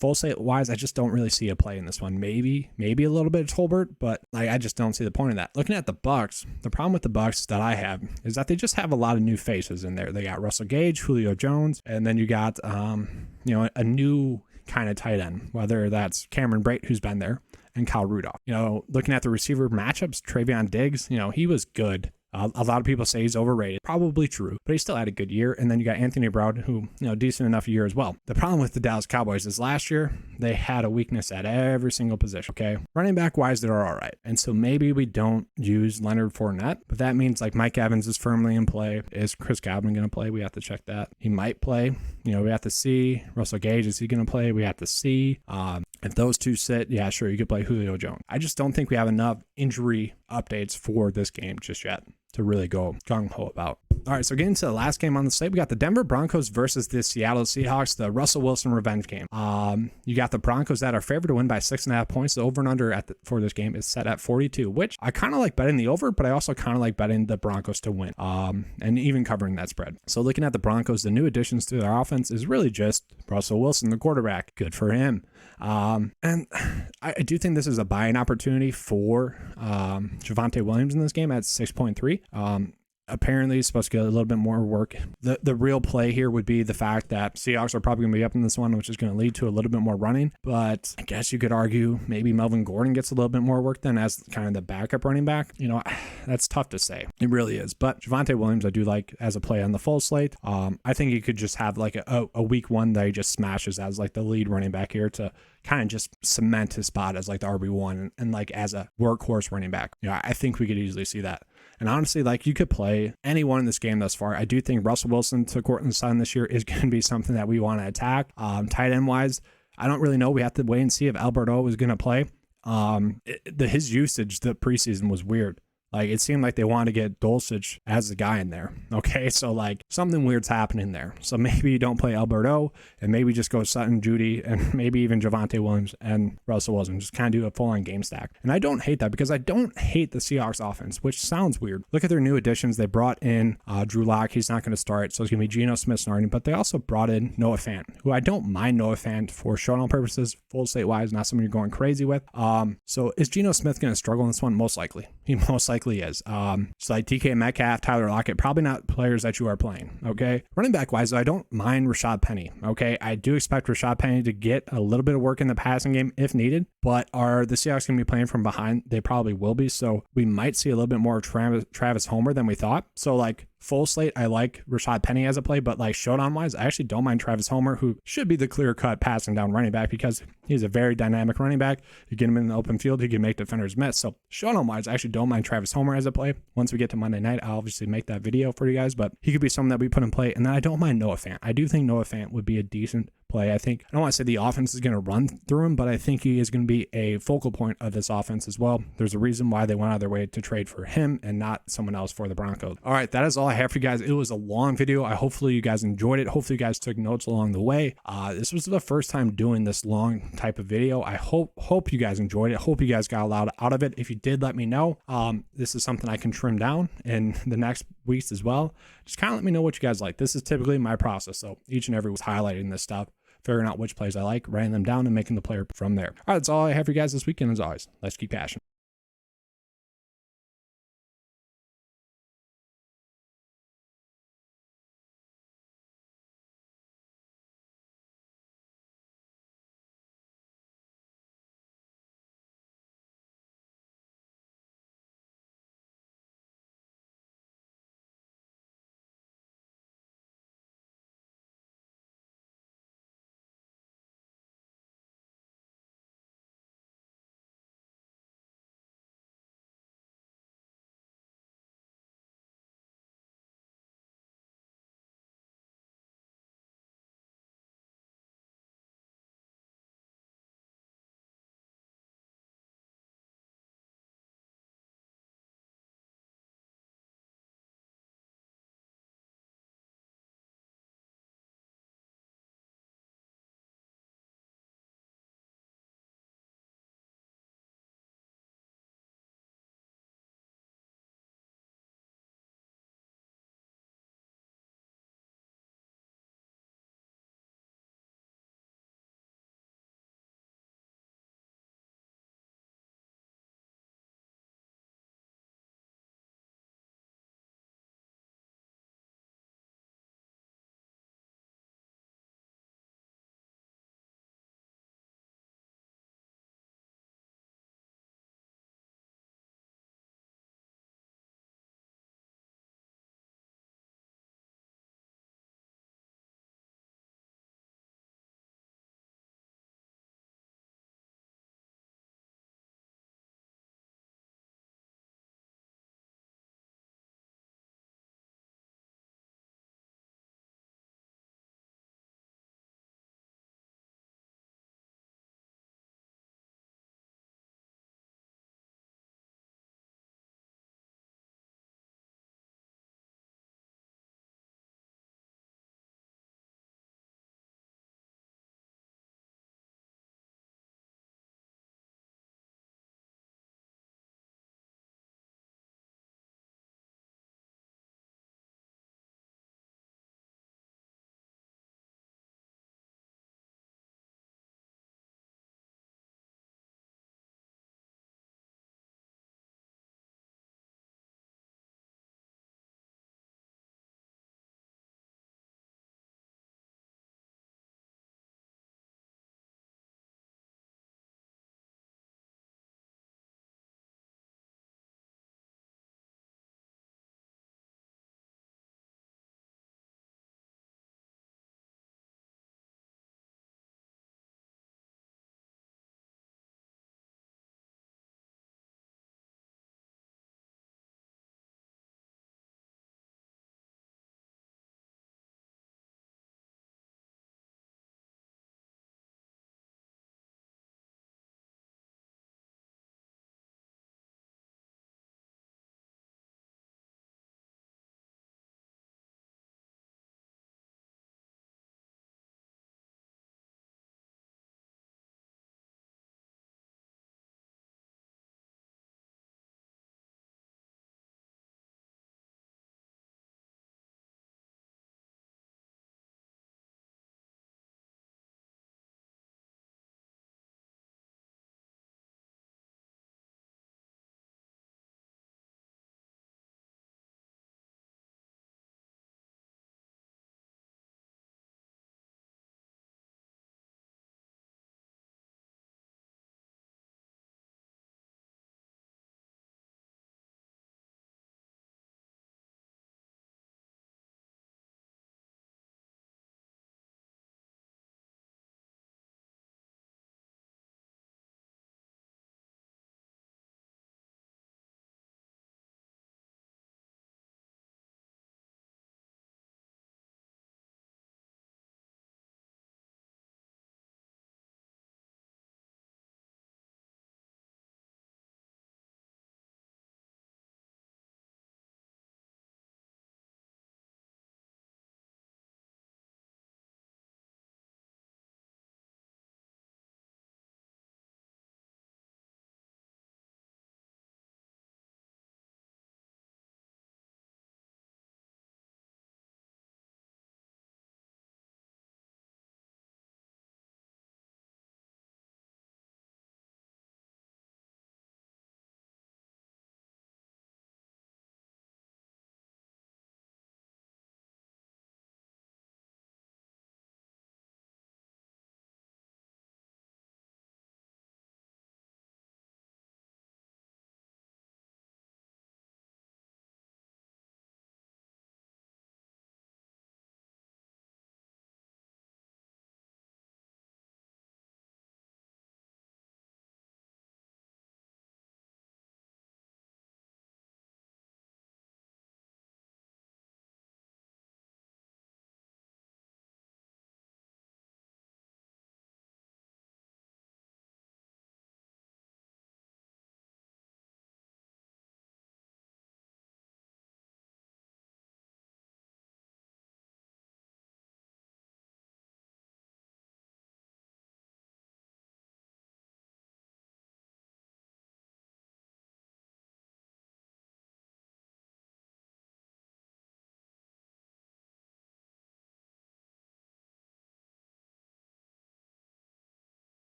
Full slate wise, I just don't really see a play in this one. Maybe a little bit of Tolbert, but like, I just don't see the point of that. Looking at the Bucks, the problem with the Bucks that I have is that they just have a lot of new faces in there. They got Russell Gage, Julio Jones, and then you got a new kind of tight end, whether that's Cameron Brate, who's been there, and Kyle Rudolph. Looking at the receiver matchups, Travion Diggs, he was good. A lot of people say he's overrated. Probably true, but he still had a good year. And then you got Anthony Brown, who, decent enough year as well. The problem with the Dallas Cowboys is last year, they had a weakness at every single position, okay? Running back wise, they're all right. And so maybe we don't use Leonard Fournette, but that means like Mike Evans is firmly in play. Is Chris Godwin going to play? We have to check that. He might play. We have to see. Russell Gage, is he going to play? We have to see. If those two sit, yeah, sure, you could play Julio Jones. I just don't think we have enough injury updates for this game just yet to really go gung-ho about. All right, so getting to the last game on the slate, we got the Denver Broncos versus the Seattle Seahawks, the Russell Wilson revenge game. You got the Broncos that are favored to win by 6.5 points. The over and under for this game is set at 42, which I kind of like betting the over, but I also kind of like betting the Broncos to win, and even covering that spread. So looking at the Broncos, the new additions to their offense is really just Russell Wilson, the quarterback. Good for him. And I do think this is a buying opportunity for Javonte Williams in this game at 6.3. Apparently he's supposed to get a little bit more work. The real play here would be the fact that Seahawks are probably going to be up in this one, which is going to lead to a little bit more running. But I guess you could argue maybe Melvin Gordon gets a little bit more work than as kind of the backup running back. That's tough to say. It really is. But Javonte Williams, I do like as a play on the full slate. I think he could just have like a week one that he just smashes as like the lead running back here to kind of just cement his spot as like the RB1 and like as a workhorse running back. I think we could easily see that. And honestly, like, you could play anyone in this game thus far. I do think Russell Wilson to Courtland Sutton this year is going to be something that we want to attack. Tight end wise, I don't really know. We have to wait and see if Alberto is going to play. His usage the preseason was weird. Like, it seemed like they wanted to get Dulcich as the guy in there. Okay, so like something weird's happening there. So maybe you don't play Alberto and maybe just go Sutton, Judy, and maybe even Javonte Williams and Russell Wilson. Just kind of do a full-on game stack. And I don't hate that because I don't hate the Seahawks offense, which sounds weird. Look at their new additions. They brought in Drew Lock. He's not going to start, so it's going to be Geno Smith starting. But they also brought in Noah Fant, who I don't mind Noah Fant for showdown purposes, full state-wise, not someone you're going crazy with. So is Geno Smith going to struggle in this one? Most likely. He most likely is. So like DK Metcalf, Tyler Lockett, probably not players that you are playing. Okay. Running back wise, though, I don't mind Rashad Penny. Okay. I do expect Rashad Penny to get a little bit of work in the passing game if needed, but are the Seahawks going to be playing from behind? They probably will be. So we might see a little bit more of Travis Homer than we thought. So like, full slate, I like Rashad Penny as a play, but like showdown wise, I actually don't mind Travis Homer, who should be the clear cut passing down running back because he's a very dynamic running back. You get him in the open field, he can make defenders miss. So showdown wise, I actually don't mind Travis Homer as a play. Once we get to Monday night, I'll obviously make that video for you guys, but he could be someone that we put in play. And then I don't mind Noah Fant. I do think Noah Fant would be a decent play. I don't want to say the offense is going to run through him, but I think he is going to be a focal point of this offense as well. There's a reason why they went out of their way to trade for him and not someone else for the Broncos. All right, that is all I have for you guys. It was a long video. Hopefully you guys enjoyed it. Hopefully you guys took notes along the way. This was the first time doing this long type of video. I hope you guys enjoyed it. Hope you guys got a lot out of it. If you did, let me know. This is something I can trim down in the next weeks as well. Just kind of let me know what you guys like. This is typically my process. So each and every week highlighting this stuff, figuring out which plays I like, writing them down, and making the player from there. All right, that's all I have for you guys this weekend. As always, let's keep passion.